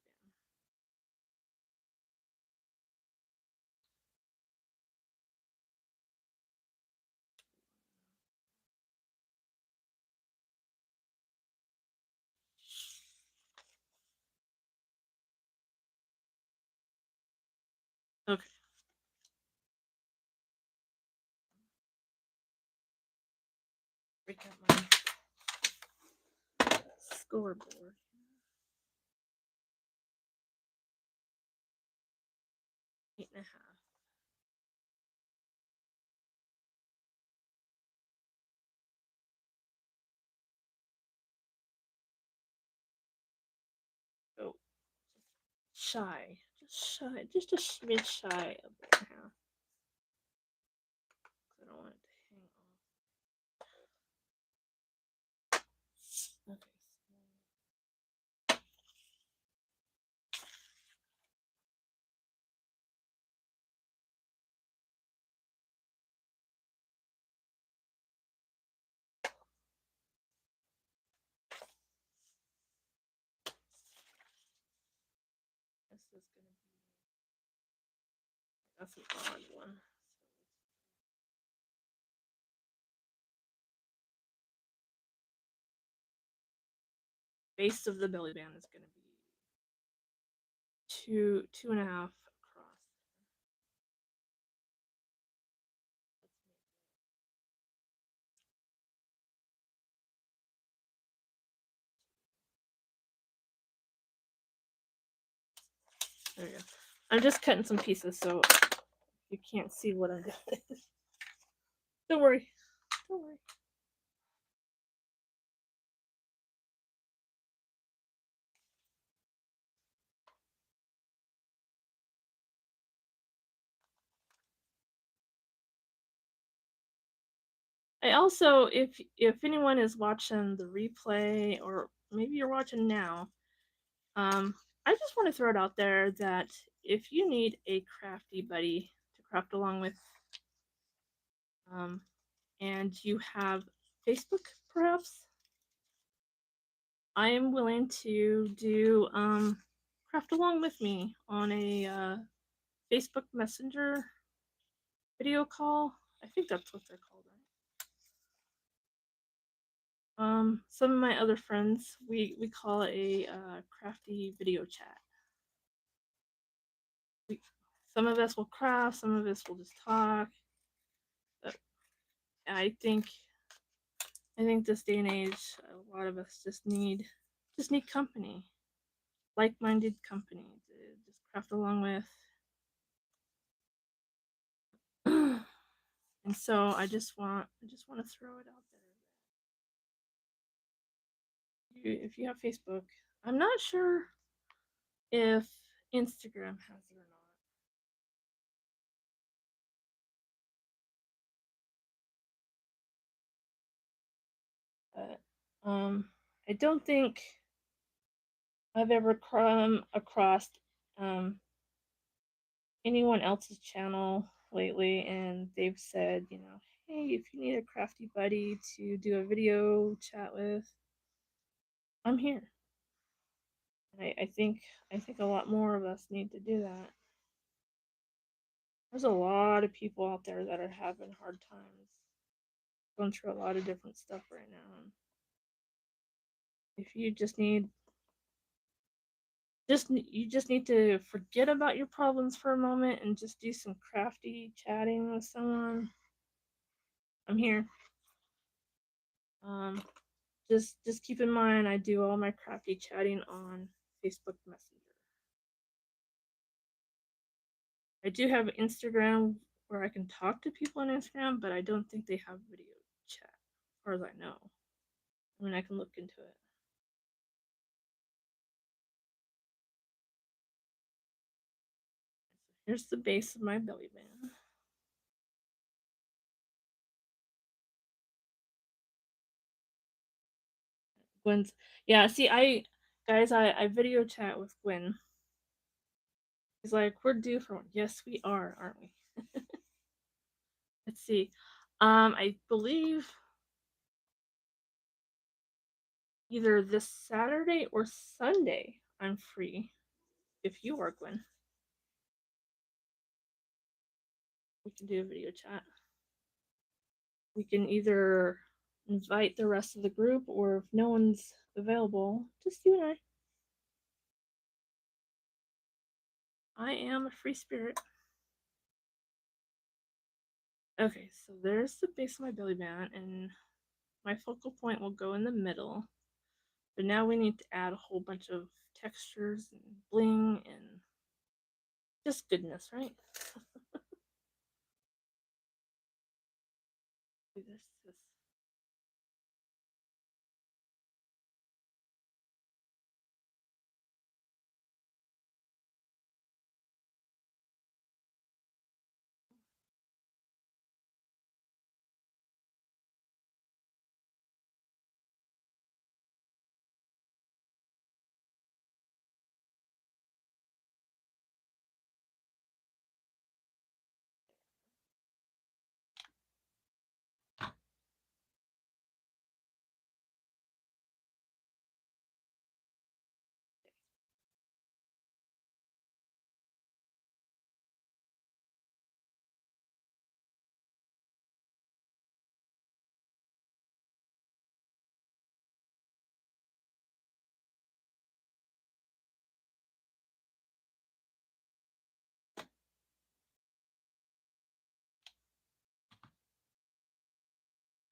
Speaker 1: band. Okay. Break out my scoreboard. 8.5. shy, just a smidge shy of the half. I don't want it to hang off. Okay. This is gonna be that's an odd one. Base of the belly band is gonna be two and a half across. There you go. I'm just cutting some pieces so you can't see what I'm doing. Don't worry. Don't worry. I also, if anyone is watching the replay or maybe you're watching now, I just want to throw it out there that if you need a crafty buddy to craft along with, um, and you have Facebook, perhaps, I am willing to do craft along with me on a Facebook Messenger video call. I think that's what they're called, right? Some of my other friends, we call it a crafty video chat. We, some of us will craft, some of us will just talk. But I think this day and age, a lot of us just need company, like-minded company to just craft along with. And so I just want to throw it out there. If you have Facebook, I'm not sure if Instagram has it or not. But I don't think I've ever come across um, anyone else's channel lately, and they've said, hey, if you need a crafty buddy to do a video chat with, I'm here. And I think a lot more of us need to do that. There's a lot of people out there that are having hard times, going through a lot of different stuff right now. And if you just need to forget about your problems for a moment and just do some crafty chatting with someone, I'm here. Um, just keep in mind I do all my crafty chatting on Facebook Messenger. I do have Instagram where I can talk to people on Instagram, but I don't think they have video chat, as far as I know. I mean, I can look into it. Here's the base of my belly band. Gwen's, yeah. See, I video chat with Gwen. He's like, we're due for one. Yes, we are, aren't we? Let's see. I believe either this Saturday or Sunday I'm free. If you are, Gwen, we can do a video chat. We can either invite the rest of the group, or if no one's available, just you and I am a free spirit. Okay, so there's the base of my belly band, and my focal point will go in the middle. But now we need to add a whole bunch of textures and bling and just goodness, right? this.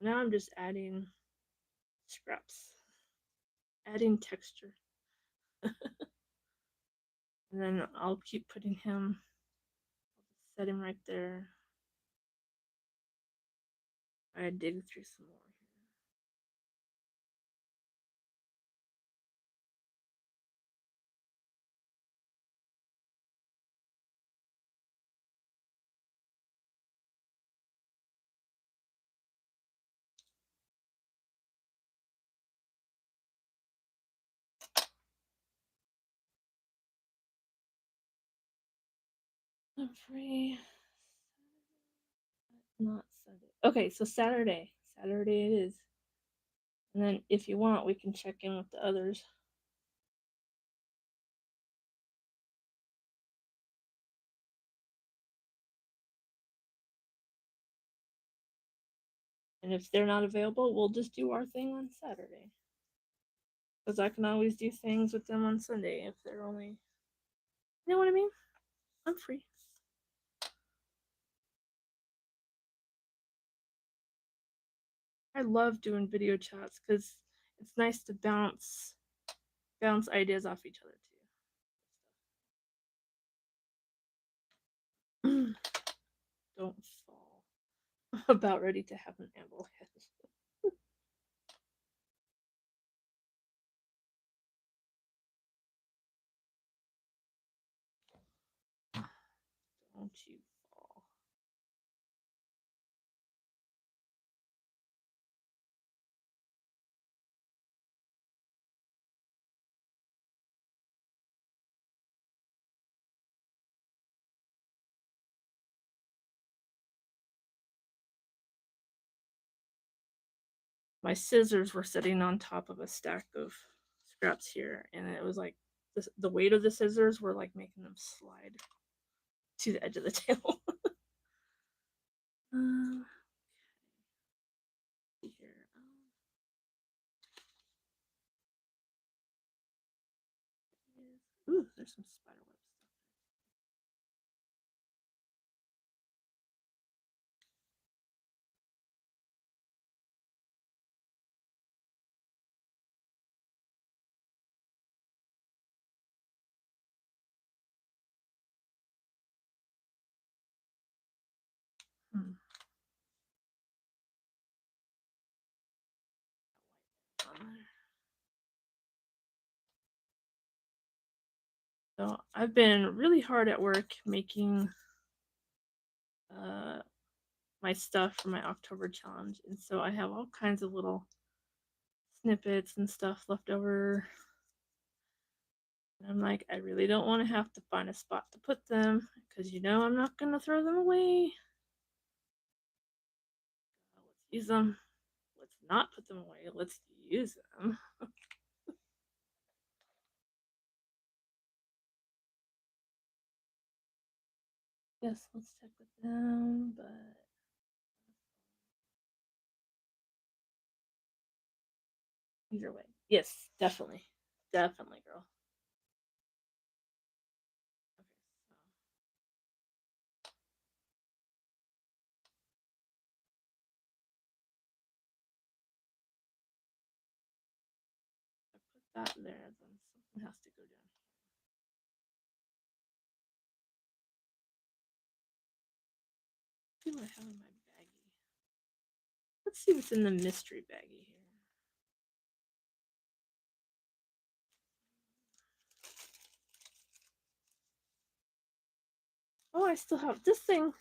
Speaker 1: Now I'm just adding scraps, adding texture. And then I'll keep putting him, set him right there. I dig through some more here. I'm free. Not Sunday. Okay, so Saturday. Saturday it is. And then if you want, we can check in with the others. And if they're not available, we'll just do our thing on Saturday. Because I can always do things with them on Sunday if they're only. You know what I mean? I'm free. I love doing video chats because it's nice to bounce ideas off each other too. Don't fall. I'm about ready to have an amble head. Don't you fall. My scissors were sitting on top of a stack of scraps here, and it was like the weight of the scissors were like making them slide to the edge of the table. um, here. Ooh, there's some spider web stuff. Hmm. So I've been really hard at work making uh, my stuff for my October challenge, and so I have all kinds of little snippets and stuff left over. And I'm like, I really don't want to have to find a spot to put them because I'm not gonna throw them away. Let's use them. Let's not put them away. Let's use them. Yes, let's check with them, but either way. Yes, definitely. Definitely, girl. Okay, so I put that there, then something has to go down here. See what I have in my baggie. Let's see what's in the mystery baggie here. Oh, I still have this thing.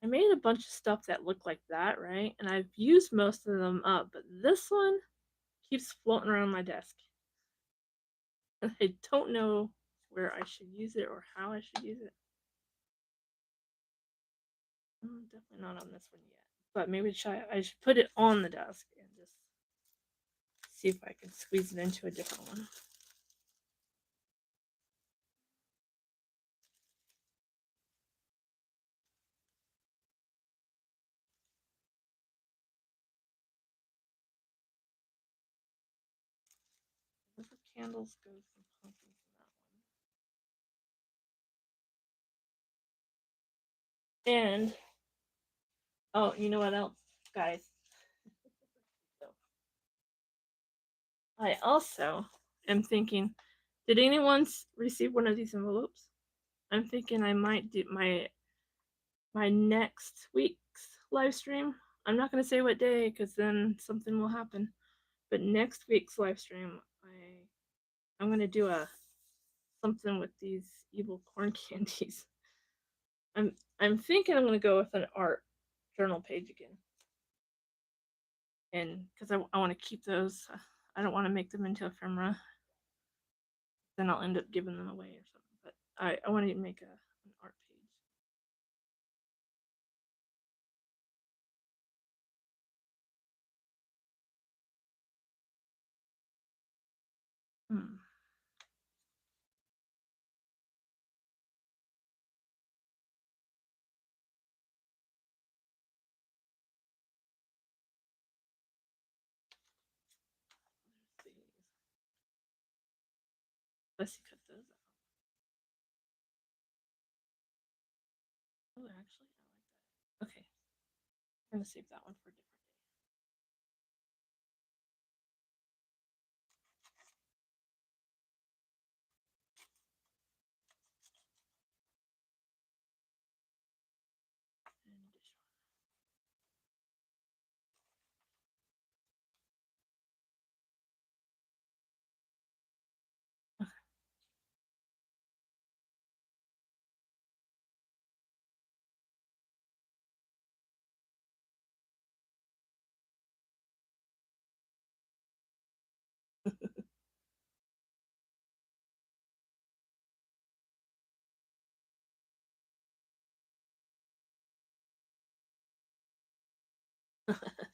Speaker 1: I made a bunch of stuff that looked like that, right? And I've used most of them up, but this one keeps floating around my desk. And I don't know where I should use it or how I should use it. Definitely not on this one yet. But maybe I should put it on the desk and just see if I can squeeze it into a different one. River candles go some pumpkins in that one. And oh, you know what else? guys. So I also am thinking, did anyone receive one of these envelopes? I'm thinking I might do my next week's live stream. I'm not going to say what day because then something will happen. But next week's live stream, I'm going to do a something with these evil corn candies. I'm thinking I'm going to go with an art journal page again. And because I want to keep those, I don't want to make them into ephemera. Then I'll end up giving them away or something. But I want to make an art page. Hmm. Let's see, cut those out. Oh, actually, I like that. Okay, I'm gonna save that one for a different day. And dishwasher.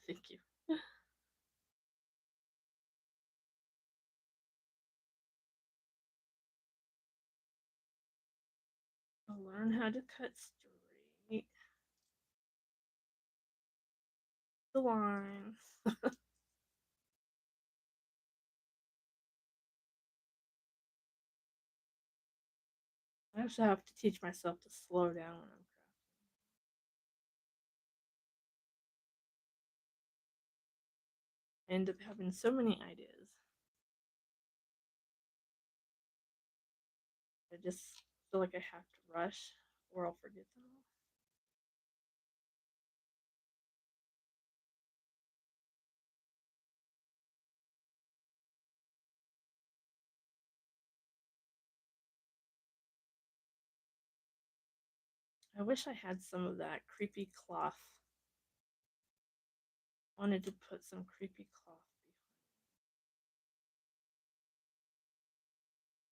Speaker 1: Thank you. I'll learn how to cut straight the lines. I also have to teach myself to slow down when I'm crafting. I end up having so many ideas. I just feel like I have to rush or I'll forget them all. I wish I had some of that creepy cloth. Wanted to put some creepy cloth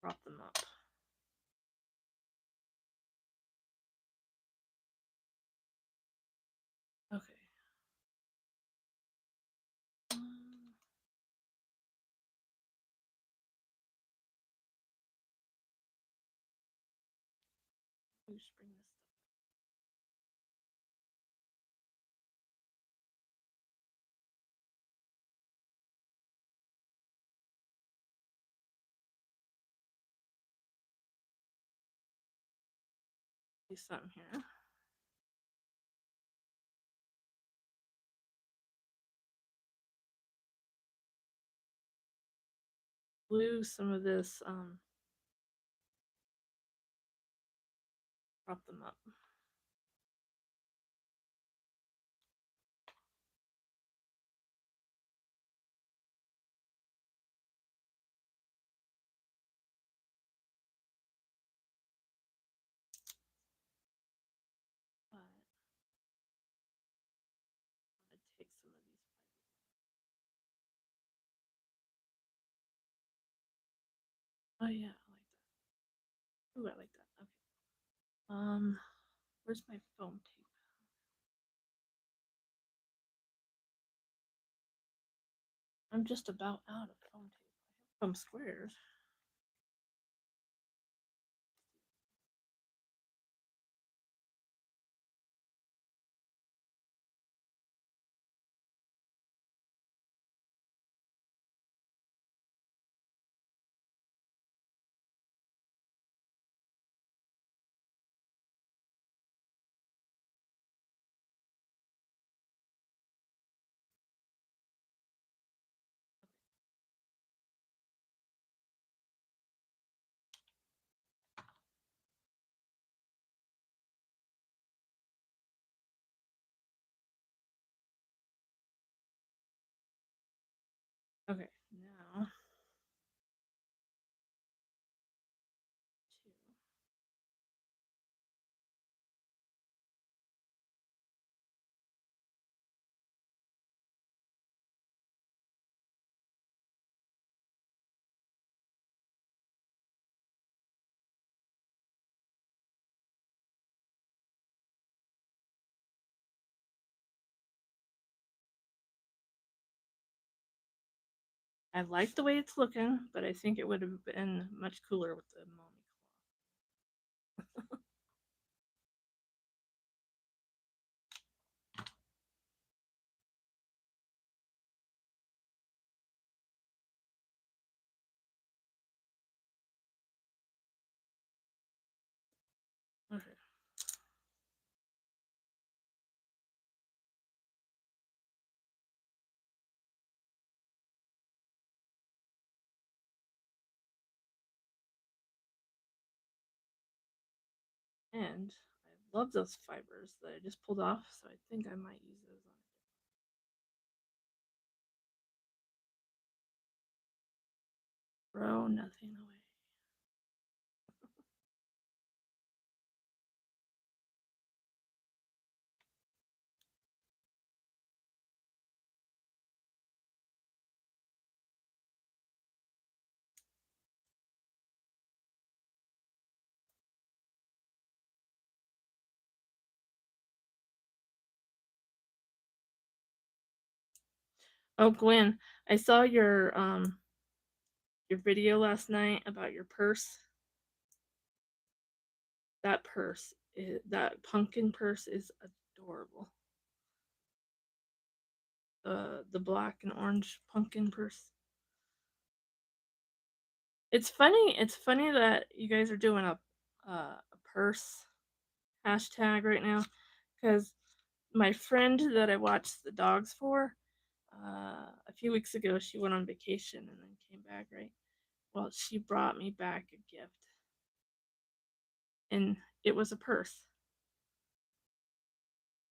Speaker 1: behind. Prop them up. Okay. Bring this stuff. Do something here. Glue some of this. Prop them up. But I'm gonna take some of these. Oh yeah, I like that. Ooh, I like that. Okay. Where's my foam tape? I'm just about out of foam tape. I have foam squares. Okay, now I like the way it's looking, but I think it would have been much cooler with the mommy cloth. Okay. And I love those fibers that I just pulled off, so I think I might use those on. Throw nothing away. Oh, Gwen, I saw your video last night about your purse. That pumpkin purse is adorable. The black and orange pumpkin purse. It's funny that you guys are doing a purse hashtag right now, because my friend that I watched the dogs for, a few weeks ago, she went on vacation and then came back, right? Well, she brought me back a gift, and it was a purse.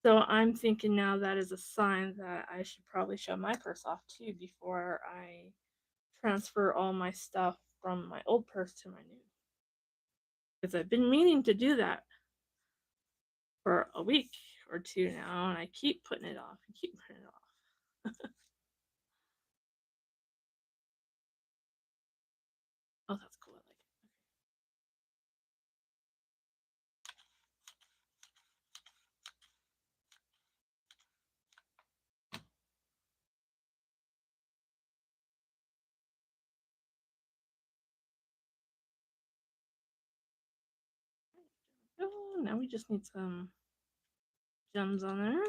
Speaker 1: So I'm thinking now that is a sign that I should probably show my purse off too before I transfer all my stuff from my old purse to my new. Because I've been meaning to do that for a week or two now, and I keep putting it off and keep putting it off. Oh, that's cool. I like it. Oh, now we just need some gems on there.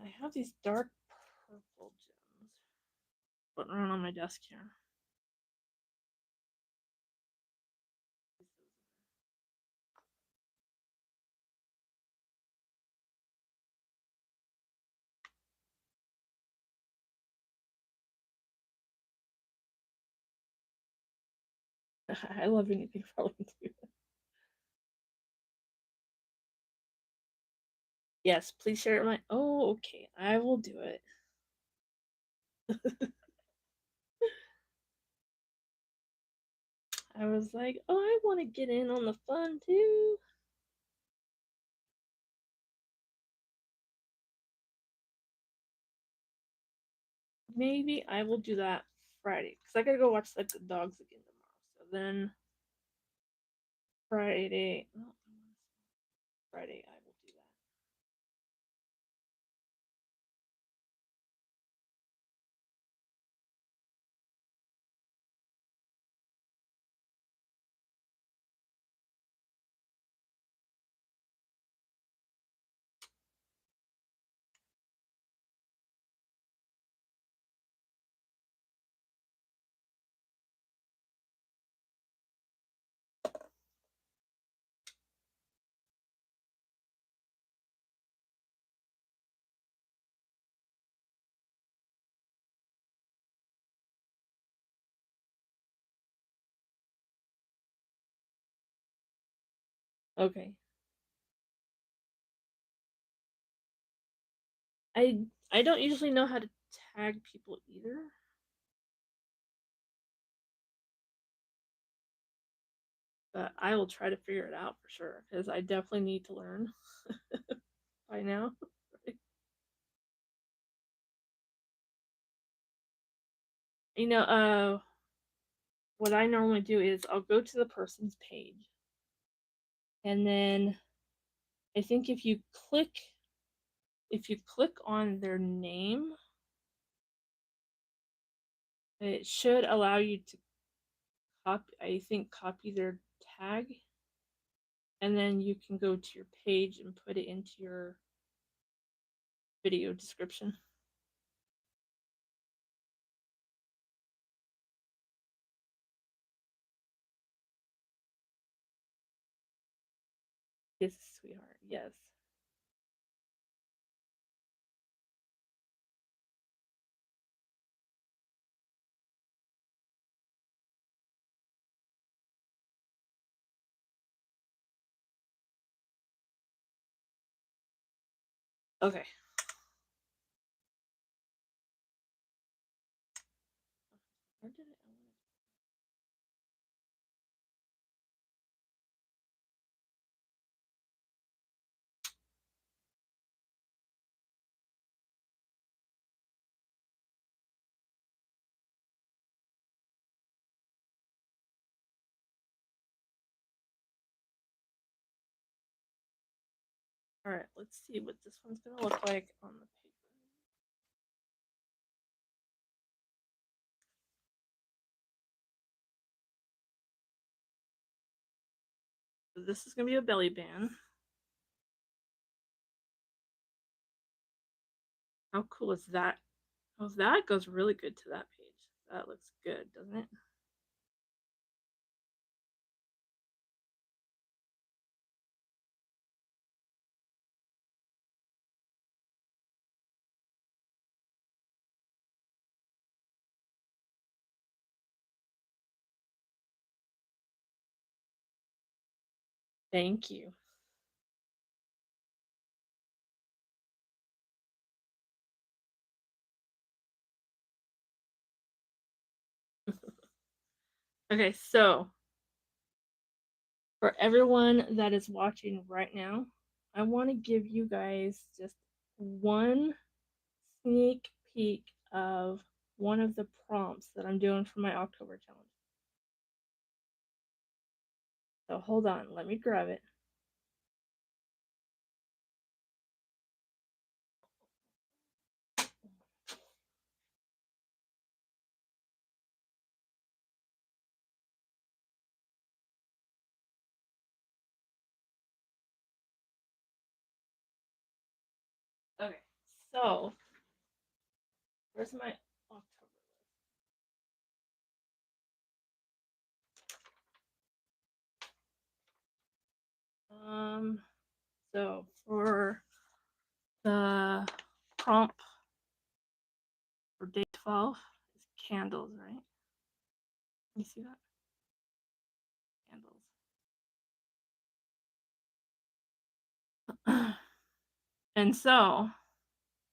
Speaker 1: I have these dark purple gems floating around on my desk here. I love anything falling too. Yes, please share my. Oh, okay. I will do it. I was like, oh, I want to get in on the fun too. Maybe I will do that Friday because I gotta go watch the dogs again tomorrow. So then Friday, no, Friday I will do that. Okay. I don't usually know how tag people either. But I will try to figure it out for sure because I definitely need to learn by now. You know, what I normally do is I'll go to the person's page, and then I think if you click on their name, it should allow you to copy their tag, and then you can go to your page and put it into your video description. Yes, sweetheart. Yes. Okay. Where did it? All right. Let's see what this one's gonna look like on the paper. So this is gonna be a belly band. How cool is that? Oh, that goes really good to that page. That looks good, doesn't it? Thank you. Okay, so for everyone that is watching right now, I want to give you guys just one sneak peek of one of the prompts that I'm doing for my October challenge. So hold on, let me grab it. Okay, so where's my October list? So for the prompt for day 12 is candles, right? You see that? Candles. And so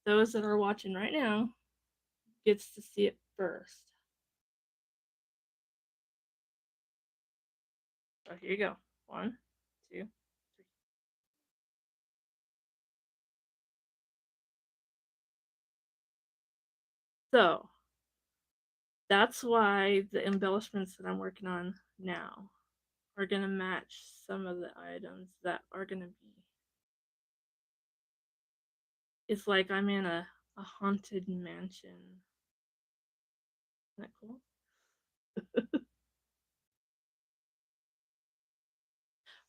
Speaker 1: those that are watching right now gets to see it first. So here you go. 1, 2, 3. So that's why the embellishments that I'm working on now are gonna match some of the items that are gonna be. It's like I'm in a haunted mansion. Isn't that cool?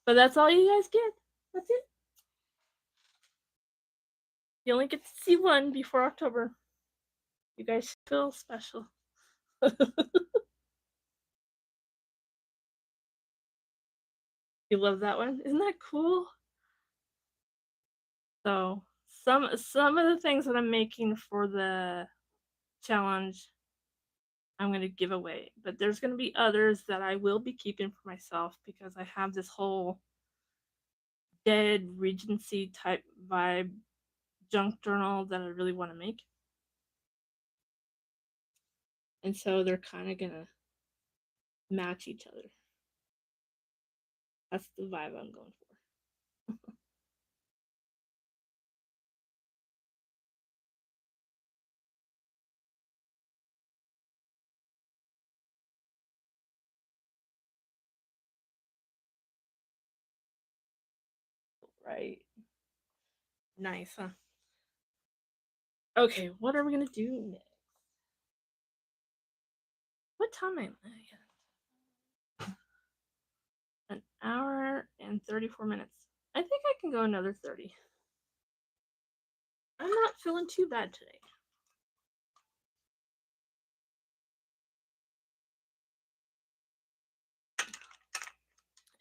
Speaker 1: But that's all you guys get. That's it. You only get to see one before October. You guys feel special. You love that one? Isn't that cool? So some of the things that I'm making for the challenge I'm gonna give away, but there's gonna be others that I will be keeping for myself because I have this whole dead Regency type vibe junk journal that I really want to make. And so they're kind of gonna match each other. That's the vibe I'm going for. Right. Nice, huh? Okay, what are we gonna do next? What time am I at? An hour and 34 minutes. I think I can go another 30. I'm not feeling too bad today.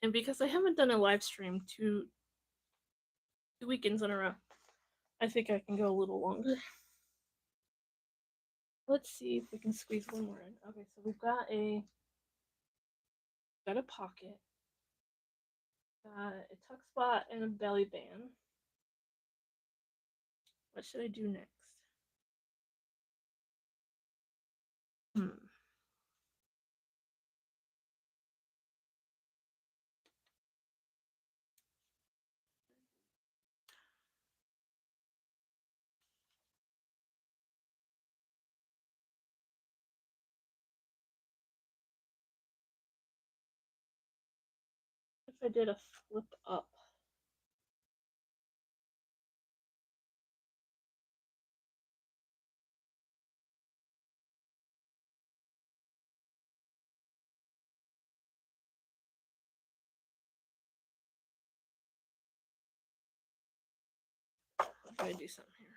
Speaker 1: And because I haven't done a live stream two weekends in a row, I think I can go a little longer. Let's see if we can squeeze one more in. Okay, so we've got a pocket, got a tuck spot, and a belly band. What should I do next? If I did a flip up. If I do something here.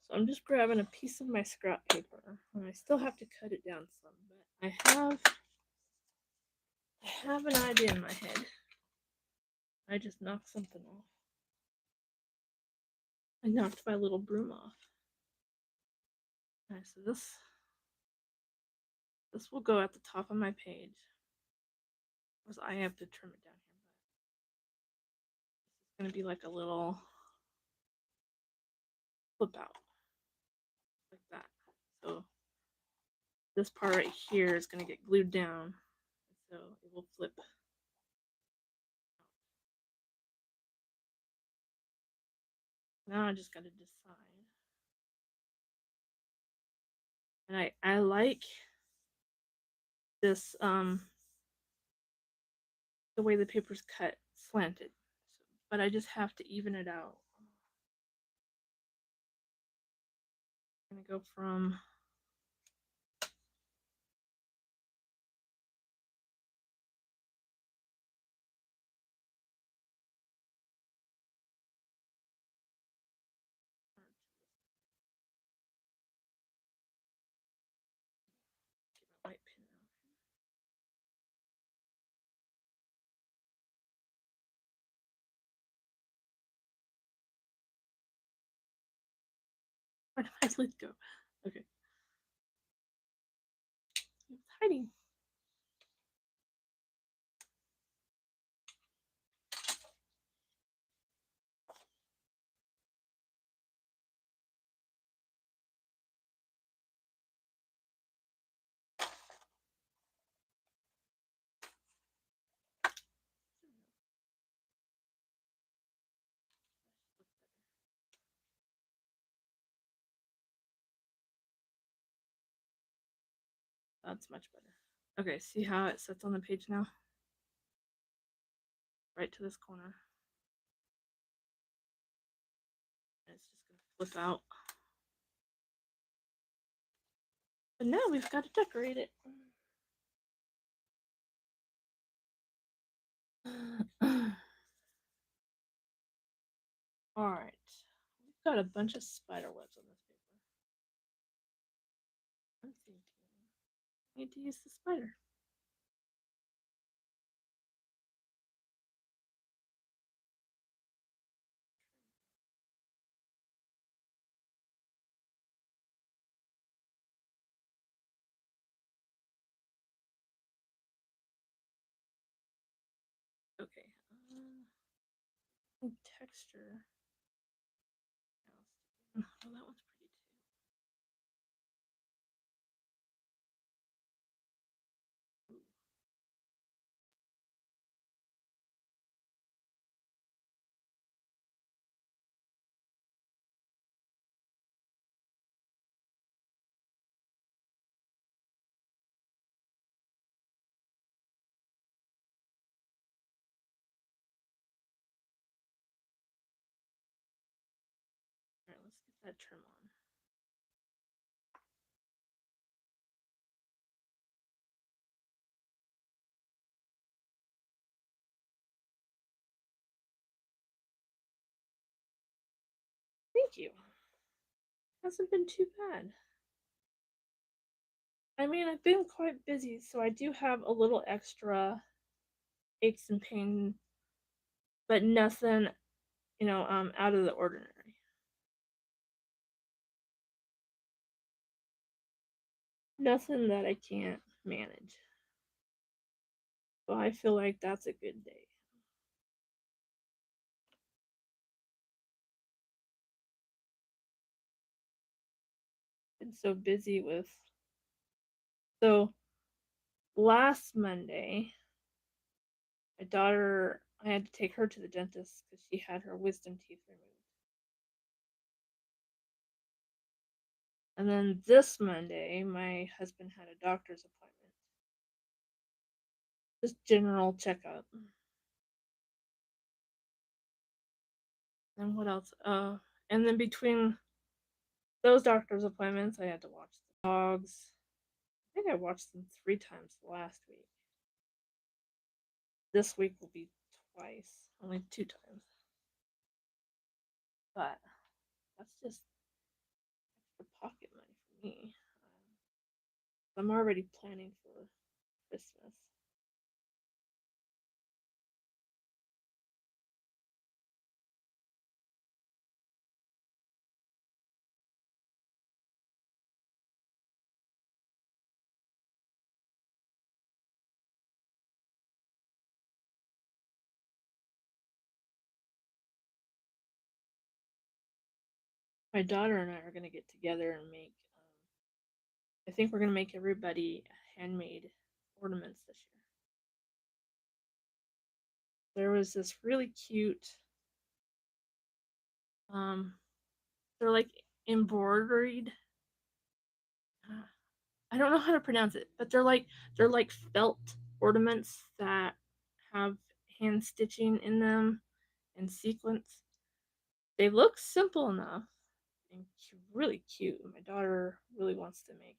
Speaker 1: So I'm just grabbing a piece of my scrap paper, and I still have to cut it down some, but I have an idea in my head. I just knocked something off. I knocked my little broom off. Alright, so this will go at the top of my page. Of course, I have to trim it down here, but it's gonna be like a little flip out, like that. So this part right here is gonna get glued down, so it will flip. Now I just gotta decide. And I like this the way the paper's cut slanted, but I just have to even it out. I'm gonna go from white pin out. Where did my lid go? Okay. It's hiding. That's much better. Okay, see how it sits on the page now? Right to this corner. And it's just gonna flip out. But now we've got to decorate it. Alright. We've got a bunch of spider webs on this paper. I'm thinking need to use the spider. Okay. Texture. Oh, that one's pretty too. All right, let's get that trim on. Thank you. Hasn't been too bad. I mean, I've been quite busy, so I do have a little extra aches and pain, but nothing, out of the ordinary. Nothing that I can't manage. So I feel like that's a good day. Been so busy with. So last Monday, my daughter, I had to take her to the dentist because she had her wisdom teeth removed. And then this Monday, my husband had a doctor's appointment. Just general checkup. And what else? And then between those doctor's appointments, I had to watch the dogs. I think I watched them 3 times last week. This week will be twice, only 2 times. But that's just extra pocket money for me. I'm already planning for Christmas. My daughter and I are gonna get together and make. I think we're gonna make everybody handmade ornaments this year. There was this really cute. They're like embroidered. I don't know how to pronounce it, but they're like felt ornaments that have hand stitching in them and sequins. They look simple enough and really cute. My daughter really wants to make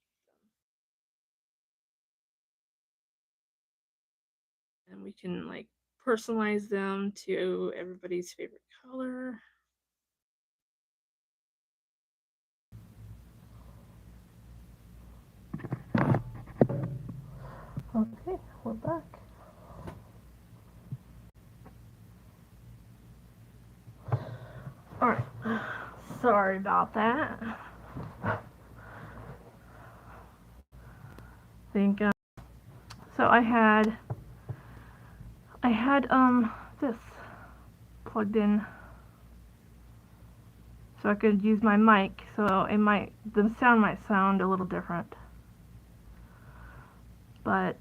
Speaker 1: them, and we can like personalize them to everybody's favorite color. Okay, we're back. All right. Sorry about that. I think so. I had this plugged in so I could use my mic. So the sound might sound a little different, but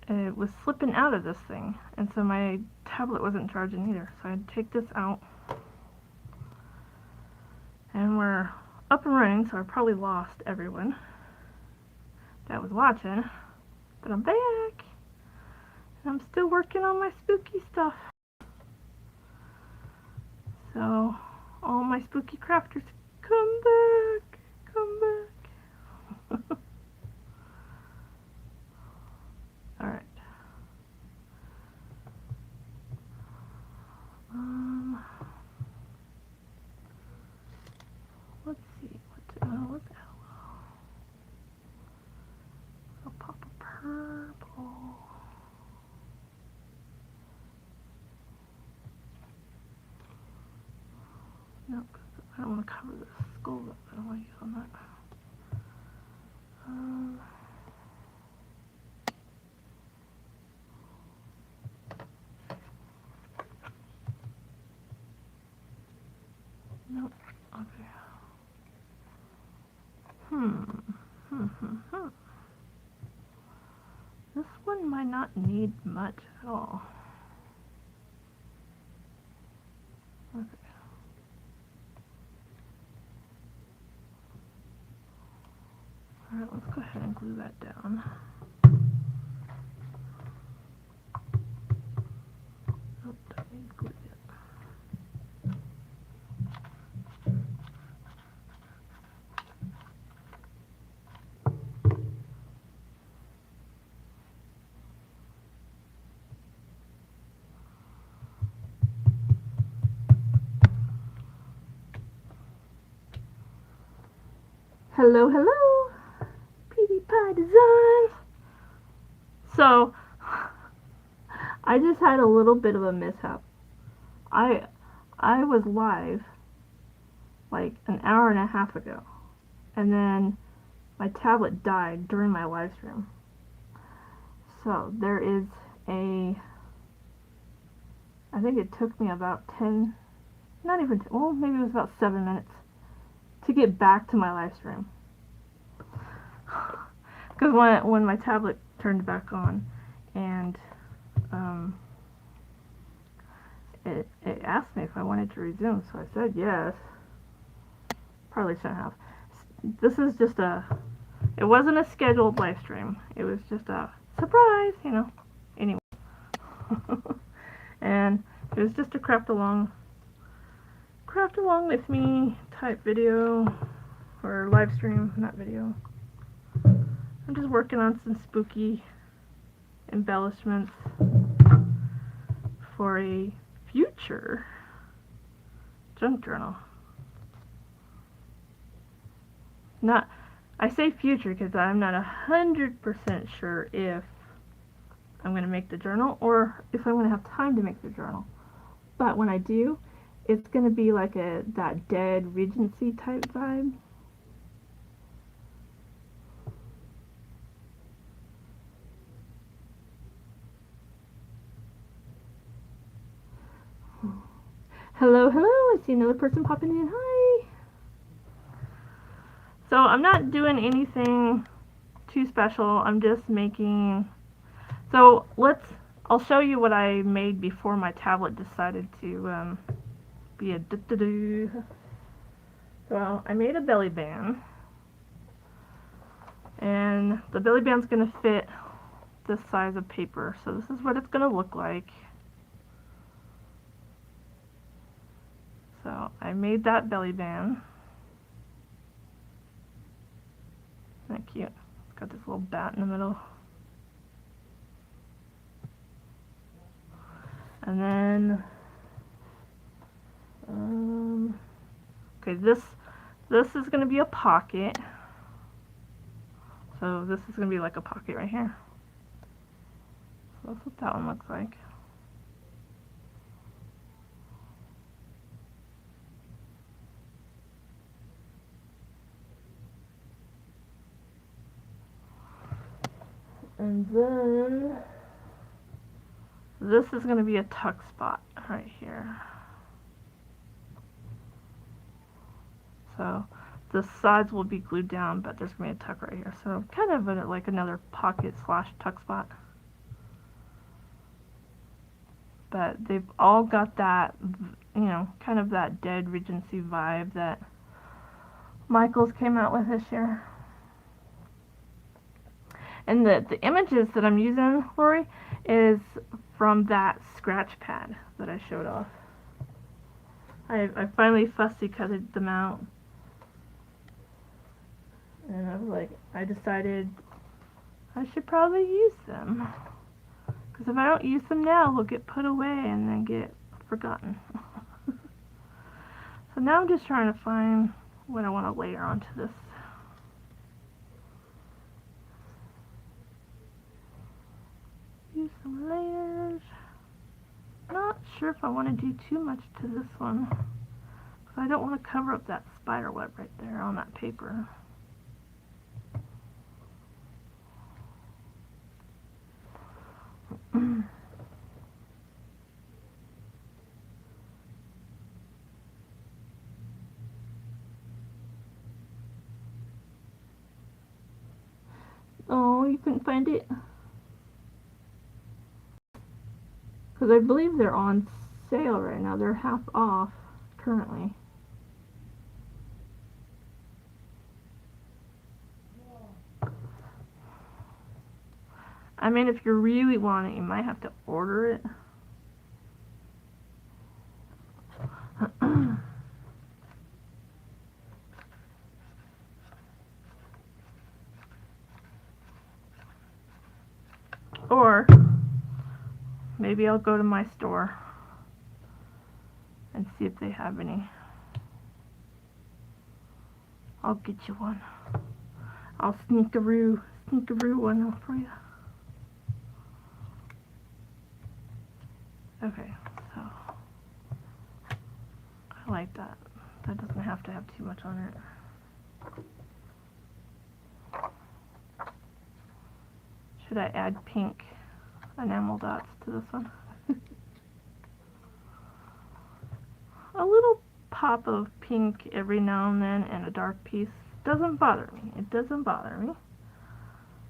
Speaker 1: it was slipping out of this thing, and so my tablet wasn't charging either. So I had to take this out, and we're up and running. So I probably lost everyone that was watching, but I'm back. I'm still working on my spooky stuff. So, all my spooky crafters, come back, come back. Alright. Let's see, what the hell? I don't want to cover the skull up. I don't want to use on that. Nope. Okay. This one might not need much at all. Okay. Alright, let's go ahead and glue that down. Nope, don't need glue yet. Hello, hello, Petey Pie Design. So, I just had a little bit of a mishap. I was live like an hour and a half ago, and then my tablet died during my live stream. So there is I think it took me about 10, not even 10, well, maybe it was about 7 minutes to get back to my live stream. Because when my tablet turned back on, and it asked me if I wanted to resume, so I said yes. Probably shouldn't have. This is just it wasn't a scheduled live stream. It was just a surprise, you know. Anyway. And it was just a craft along with me type video, or live stream, not video. I'm just working on some spooky embellishments for a future junk journal. I say future because I'm not 100% sure if I'm going to make the journal or if I'm going to have time to make the journal. But when I do, it's going to be like that dead Regency type vibe. Hello, hello, I see another person popping in. Hi! So I'm not doing anything too special. I'm just making... So I'll show you what I made before my tablet decided to be a do-do-do. So I made a belly band. And the belly band's going to fit this size of paper. So this is what it's going to look like. So I made that belly band. Isn't that cute? It's got this little bat in the middle. And then, okay, this is going to be a pocket. So this is going to be like a pocket right here. So that's what that one looks like. And then this is going to be a tuck spot right here. So the sides will be glued down, but there's going to be a tuck right here. So kind of like another pocket / tuck spot. But they've all got that, you know, kind of that dead Regency vibe that Michaels came out with this year. And the images that I'm using, Lori, is from that scratch pad that I showed off. I finally fussy cutted them out. And I was like, I decided I should probably use them. Because if I don't use them now, they'll get put away and then get forgotten. So now I'm just trying to find what I want to layer onto this. Use some layers. Not sure if I want to do too much to this one. So I don't want to cover up that spider web right there on that paper. Oh, you couldn't find it? Because I believe they're on sale right now. They're half off currently. I mean, if you really want it, you might have to order it. Or maybe I'll go to my store and see if they have any. I'll get you one. I'll sneakaroo one for you. Okay, so I like that. That doesn't have to have too much on it. Should I add pink enamel dots to this one? A little pop of pink every now and then and a dark piece doesn't bother me. It doesn't bother me.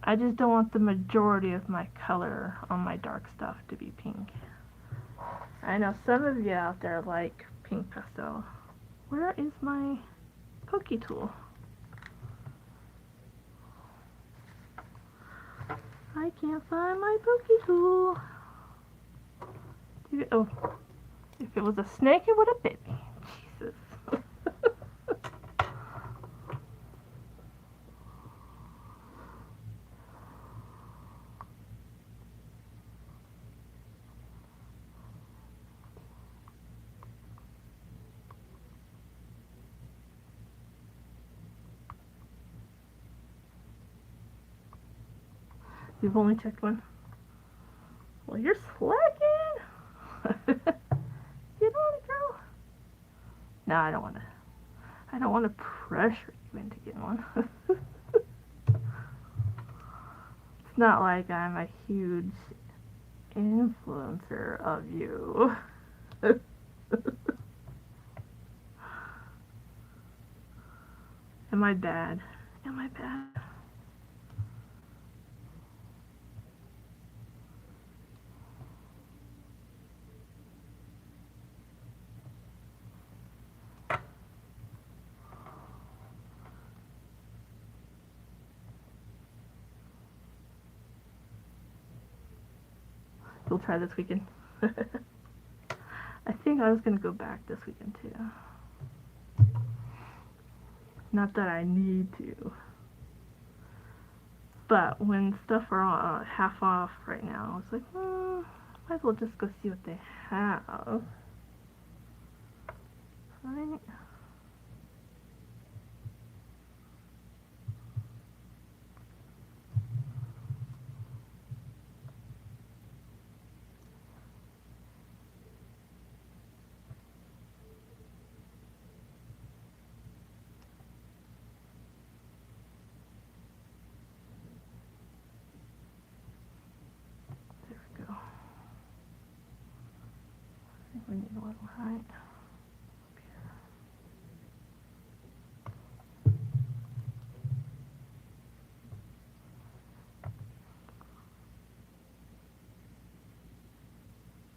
Speaker 1: I just don't want the majority of my color on my dark stuff to be pink. I know some of you out there like pink pastel. Where is my pokey tool? I can't find my pokey tool. Oh, if it was a snake, it would have bit me. Jesus. You've only checked one? Well, you're slacking. Get on it, girl. No, I don't want to. I don't want to pressure you into getting one. It's not like I'm a huge influencer of you. Am I bad? Am I bad? You'll try this weekend. I think I was going to go back this weekend too. Not that I need to. But when stuff are half off right now, I was like, might as well just go see what they have. Right? There we go. I think we need a little height.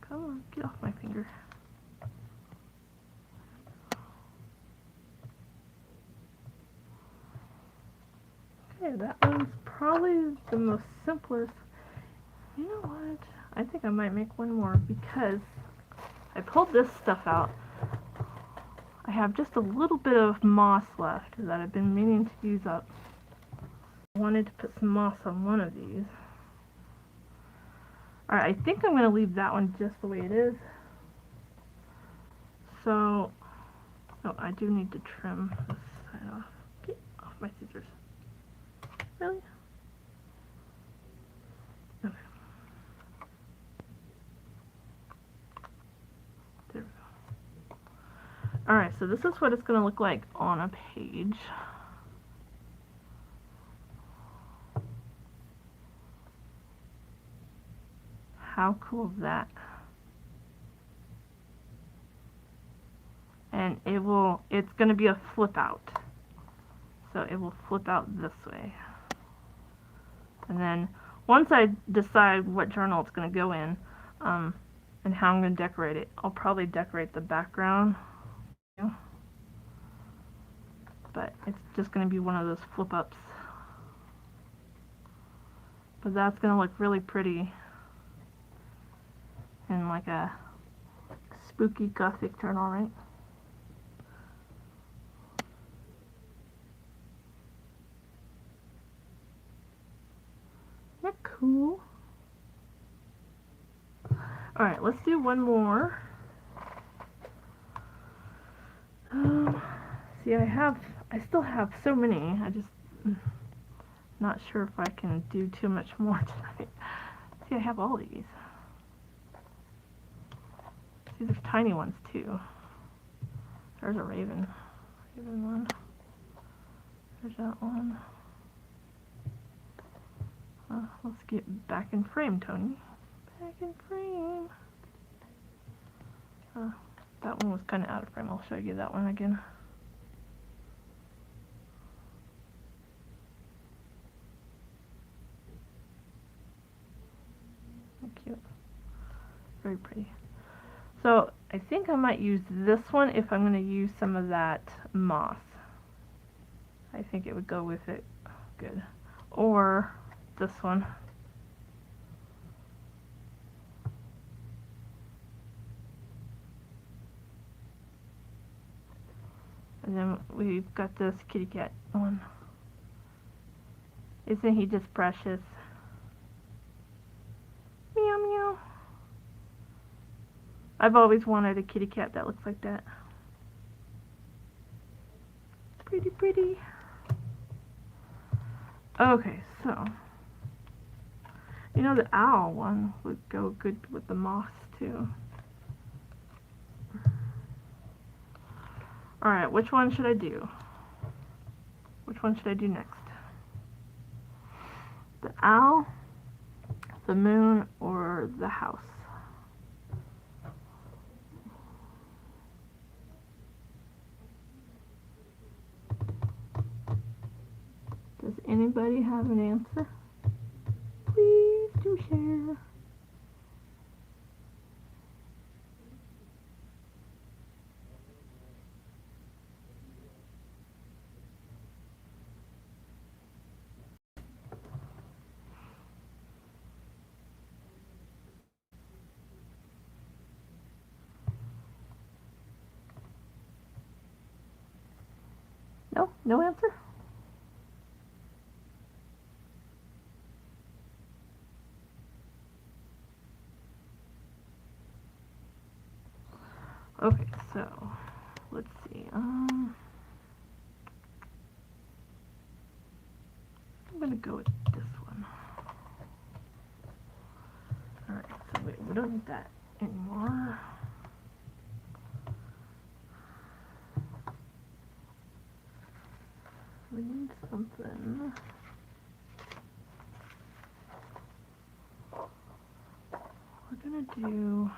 Speaker 1: Come on, get off my finger. Okay, that one's probably the most simplest. You know what? I think I might make one more because I pulled this stuff out. I have just a little bit of moss left that I've been meaning to use up. I wanted to put some moss on one of these. Alright, I think I'm going to leave that one just the way it is. So, oh, I do need to trim this side off. Get off my scissors. Really? Okay. There we go. Alright. Alright, so this is what it's going to look like on a page. How cool is that? And it's going to be a flip out. So it will flip out this way. And then once I decide what journal it's going to go in, and how I'm going to decorate it, I'll probably decorate the background. But it's just going to be one of those flip ups. But that's going to look really pretty in like a spooky gothic journal, right? Isn't that cool? Alright, let's do one more. See, I still have so many. I just not sure if I can do too much more tonight. See, I have all these. See, there's tiny ones too. There's a raven one. There's that one. Let's get back in frame, Tony. Back in frame. That one was kind of out of frame. I'll show you that one again. Cute. Very pretty. So I think I might use this one if I'm going to use some of that moss. I think it would go with it good. Or this one. And then we've got this kitty cat one. Isn't he just precious? Meow meow. I've always wanted a kitty cat that looks like that. Pretty, pretty. Okay, so you know the owl one would go good with the moss too. Alright, which one should I do? Which one should I do next? The owl, the moon, or the house? Does anybody have an answer? Please do share. No? No answer? Okay, so let's see. I'm gonna go with this one. Alright, so wait, we don't need that anymore. We need something. We're gonna do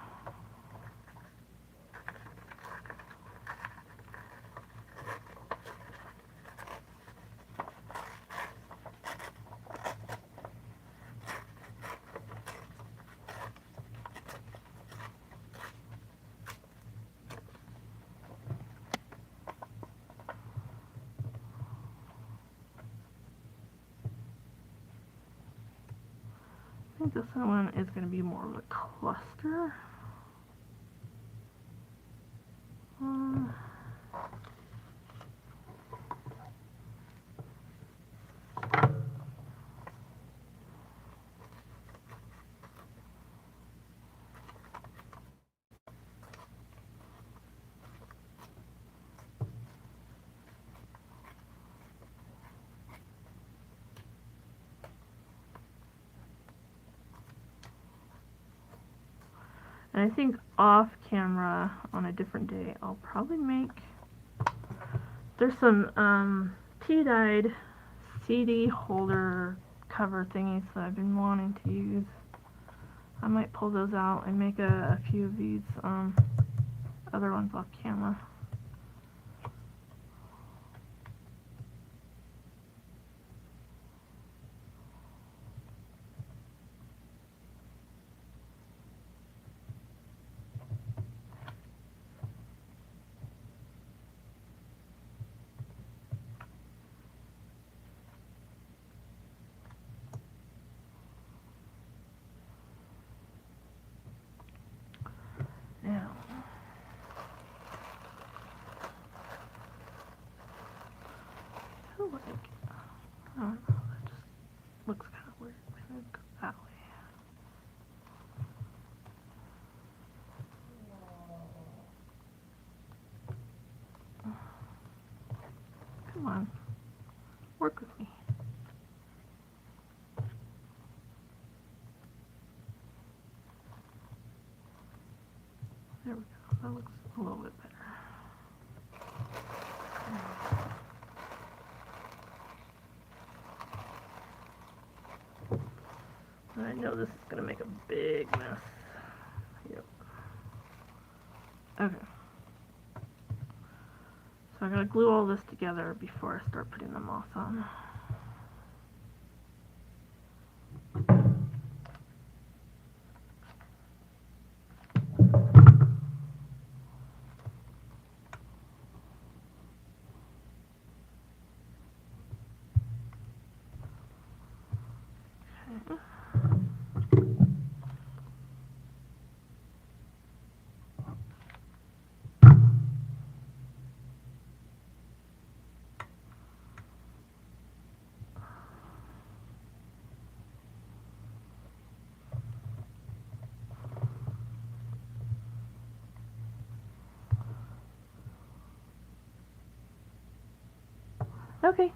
Speaker 1: I think this one is going to be more of a cluster. And I think off camera on a different day, I'll probably make There's some tea-dyed CD holder cover thingies that I've been wanting to use. I might pull those out and make a few of these other ones off camera. Now, I feel like, I don't know, that just looks kind of weird when it goes that way. Come on, work with me. There we go, that looks a little bit better. I know this is going to make a big mess. Yep. Okay. So I gotta glue all this together before I start putting the moss on. Okay.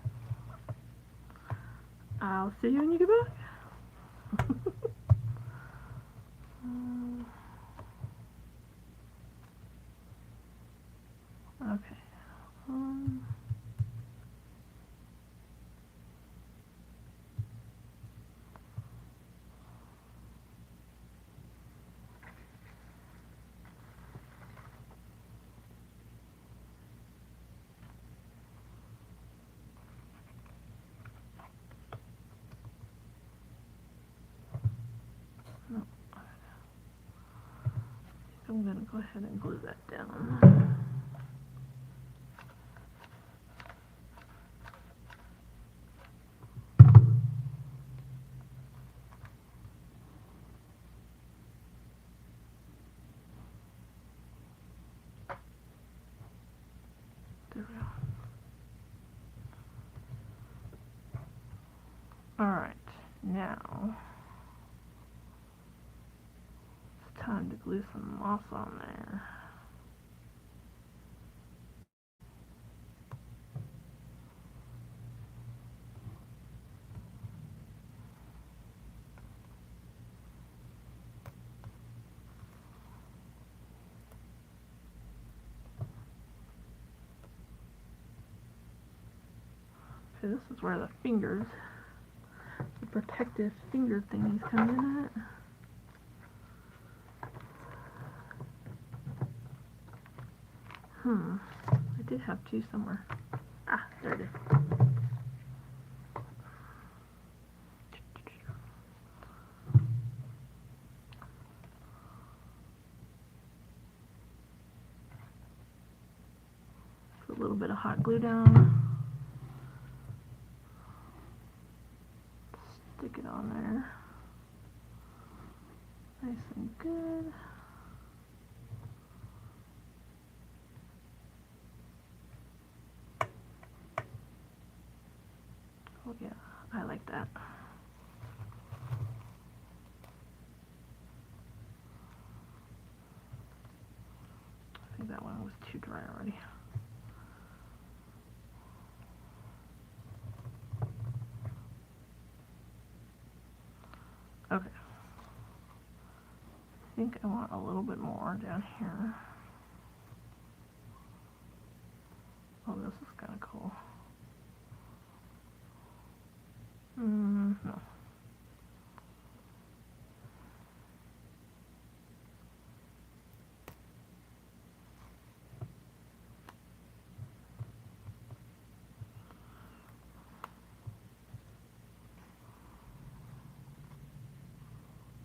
Speaker 1: I'll see you when you get back. Okay. No. I'm gonna go ahead and glue that down. There we go. Alright, now it's time to glue some moss on there. Okay, this is where the fingers, the protective finger thingies come in at. I did have two somewhere. Ah, there it is. Put a little bit of hot glue down. Stick it on there. Nice and good. Oh yeah, I like that. I think that one was too dry already. Okay. I think I want a little bit more down here. A Oh, this is kind of cool. No.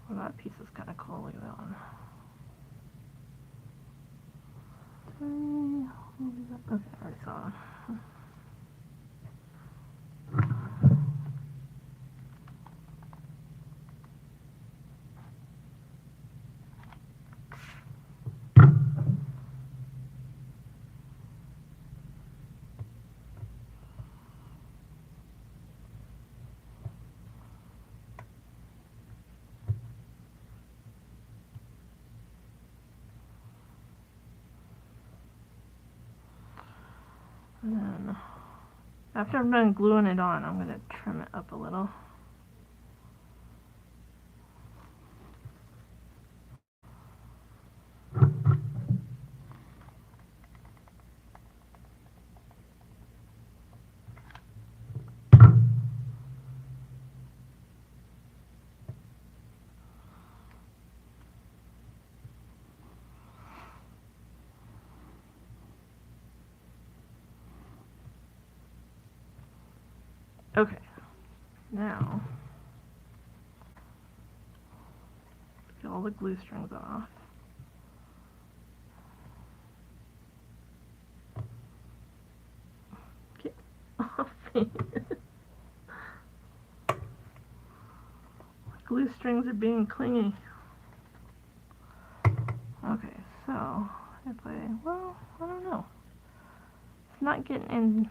Speaker 1: Well, that piece is kind of cool. Look at that one. Okay, I already saw it. And then, after I'm done gluing it on, I'm going to trim it up a little. Okay, now get all the glue strings off. Get off me. Glue strings are being clingy. Okay, so if I don't know. It's not getting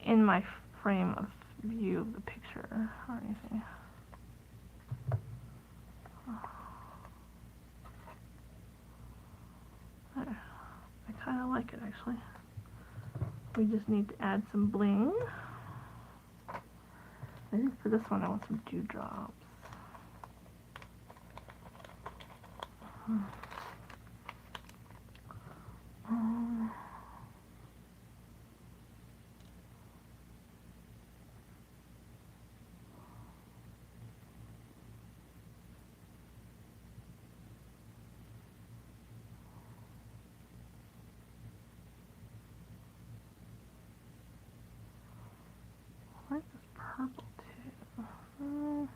Speaker 1: in my frame of view of the picture or anything. There. I kind of like it actually. We just need to add some bling. I think for this one I want some dewdrops. I like this purple too.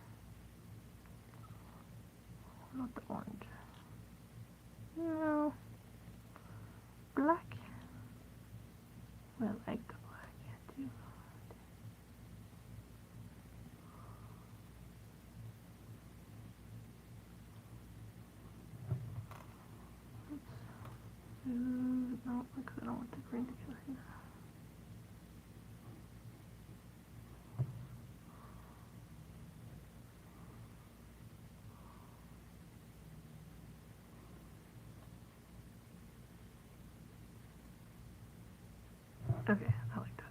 Speaker 1: Not the orange. No. Black. I like the black too. No, because I don't want the green to go here. Okay, I like that.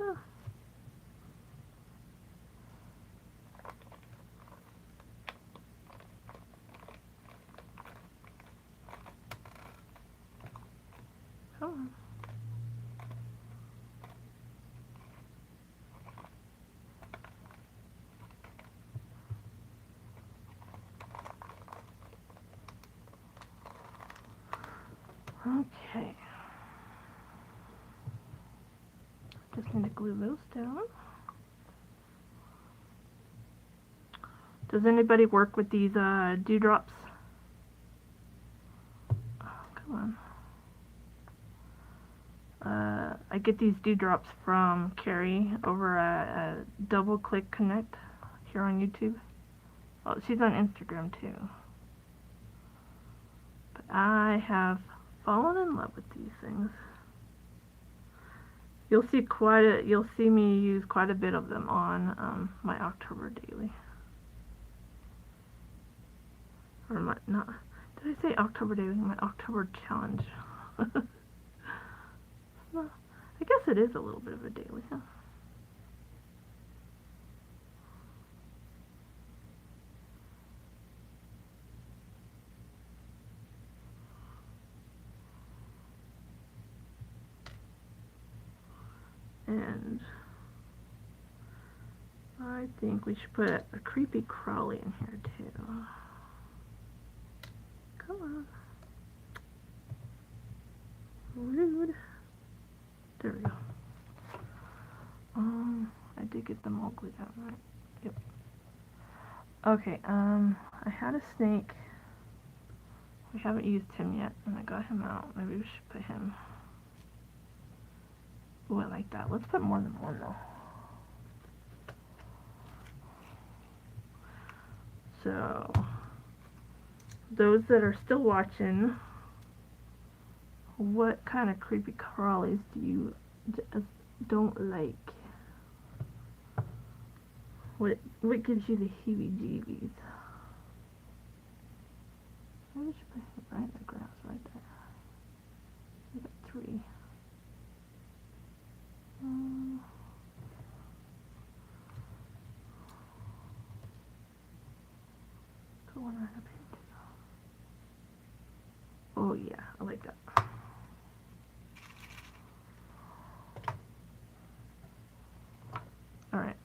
Speaker 1: Oh. Come on. Okay. Just need to glue those down. Does anybody work with these dewdrops? Oh, come on. I get these dewdrops from Carrie over at Double Click Connect here on YouTube. Oh, she's on Instagram too. But I have fallen in love with these things. You'll see me use quite a bit of them on my October daily. Or not. Did I say October daily? My October challenge. I guess it is a little bit of a daily, huh? And I think we should put a creepy crawly in here too. Come on. Rude. There we go. I did get them all glued down, right? Yep. Okay, I had a snake. We haven't used him yet, and I got him out. Maybe we should put him. Ooh, I like that. Let's put more than one, though. So, those that are still watching, what kind of creepy crawlies do you don't like? What gives you the heebie-jeebies? Maybe we should put him right in the grass, right there. We got 3. Put one right up here too. Oh yeah, I like that. Alright.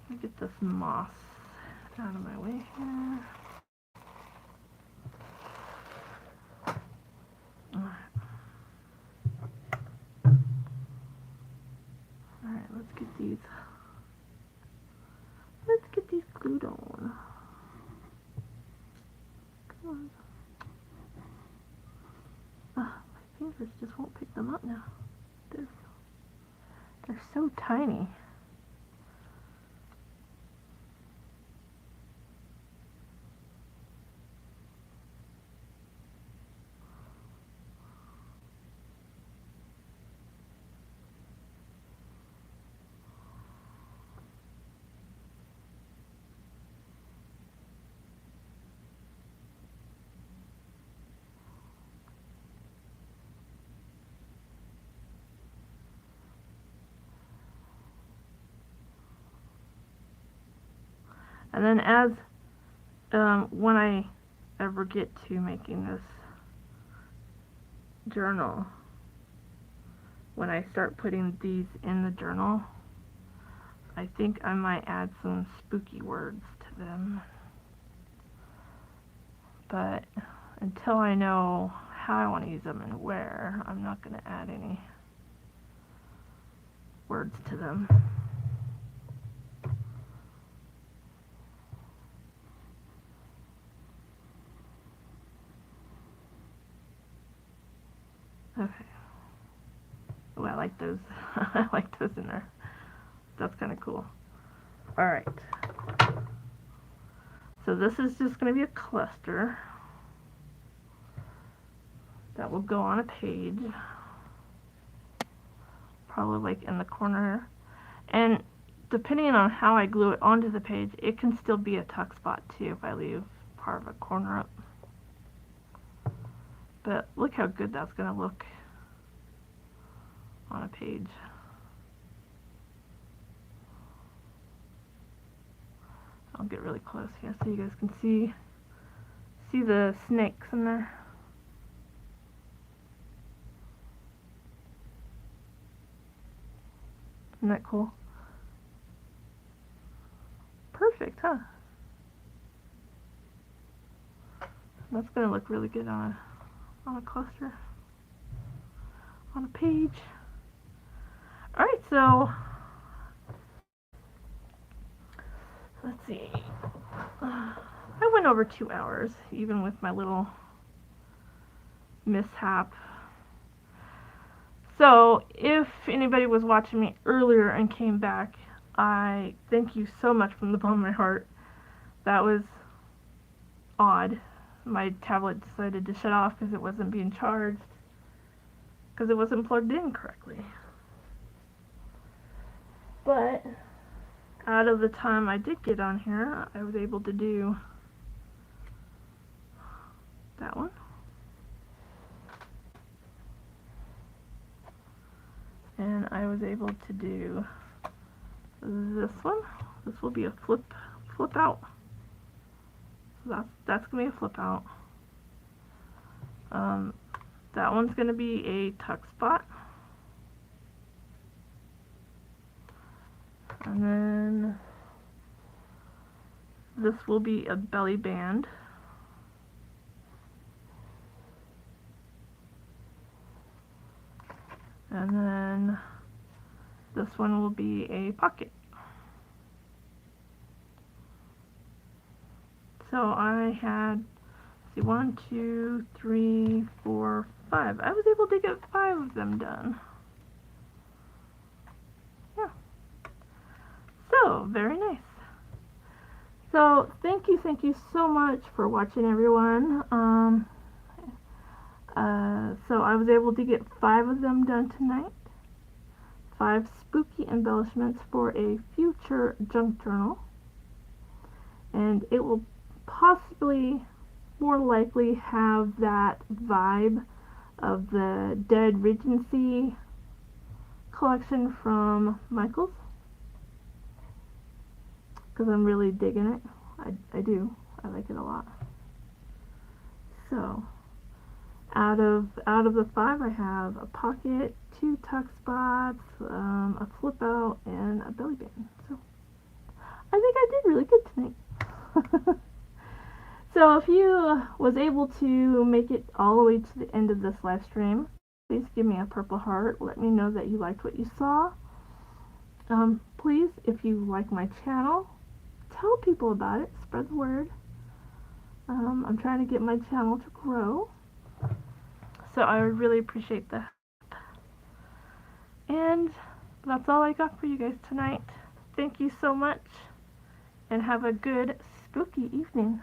Speaker 1: Let me get this moss out of my way here. Alright, let's get these glued on. Come on. Ah, my fingers just won't pick them up now. There we go. They're so tiny. And then when I ever get to making this journal, when I start putting these in the journal, I think I might add some spooky words to them. But until I know how I want to use them and where, I'm not going to add any words to them. Okay. Oh, I like those. I like those in there. That's kind of cool. Alright. So this is just going to be a cluster that will go on a page. Probably like in the corner. And depending on how I glue it onto the page, it can still be a tuck spot too if I leave part of a corner up. But look how good that's going to look on a page. I'll get really close here so you guys can see the snakes in there. Isn't that cool? Perfect, huh? That's gonna look really good on a cluster, on a page. Alright, so let's see. I went over 2 hours, even with my little mishap. So, if anybody was watching me earlier and came back, I thank you so much from the bottom of my heart. That was odd. My tablet decided to shut off because it wasn't being charged, because it wasn't plugged in correctly. But out of the time I did get on here, I was able to do that one. And I was able to do this one. This will be a flip out. So that's gonna be a flip out. That one's gonna be a tuck spot. And then this will be a belly band. And then this one will be a pocket. So I had, let's see, 1, 2, 3, 4, 5. I was able to get 5 of them done. Yeah. So, very nice. So, thank you so much for watching, everyone. So I was able to get 5 of them done tonight. 5 spooky embellishments for a future junk journal. And it will possibly, more likely, have that vibe of the Dead Regency collection from Michaels. Because I'm really digging it. I do. I like it a lot. So, out of the 5, I have a pocket, 2 tuck spots, a flip out, and a belly band. So, I think I did really good tonight. So, if you was able to make it all the way to the end of this live stream, please give me a purple heart. Let me know that you liked what you saw. Please, if you like my channel, tell people about it. Spread the word. I'm trying to get my channel to grow. So I would really appreciate that. And that's all I got for you guys tonight. Thank you so much. And have a good spooky evening.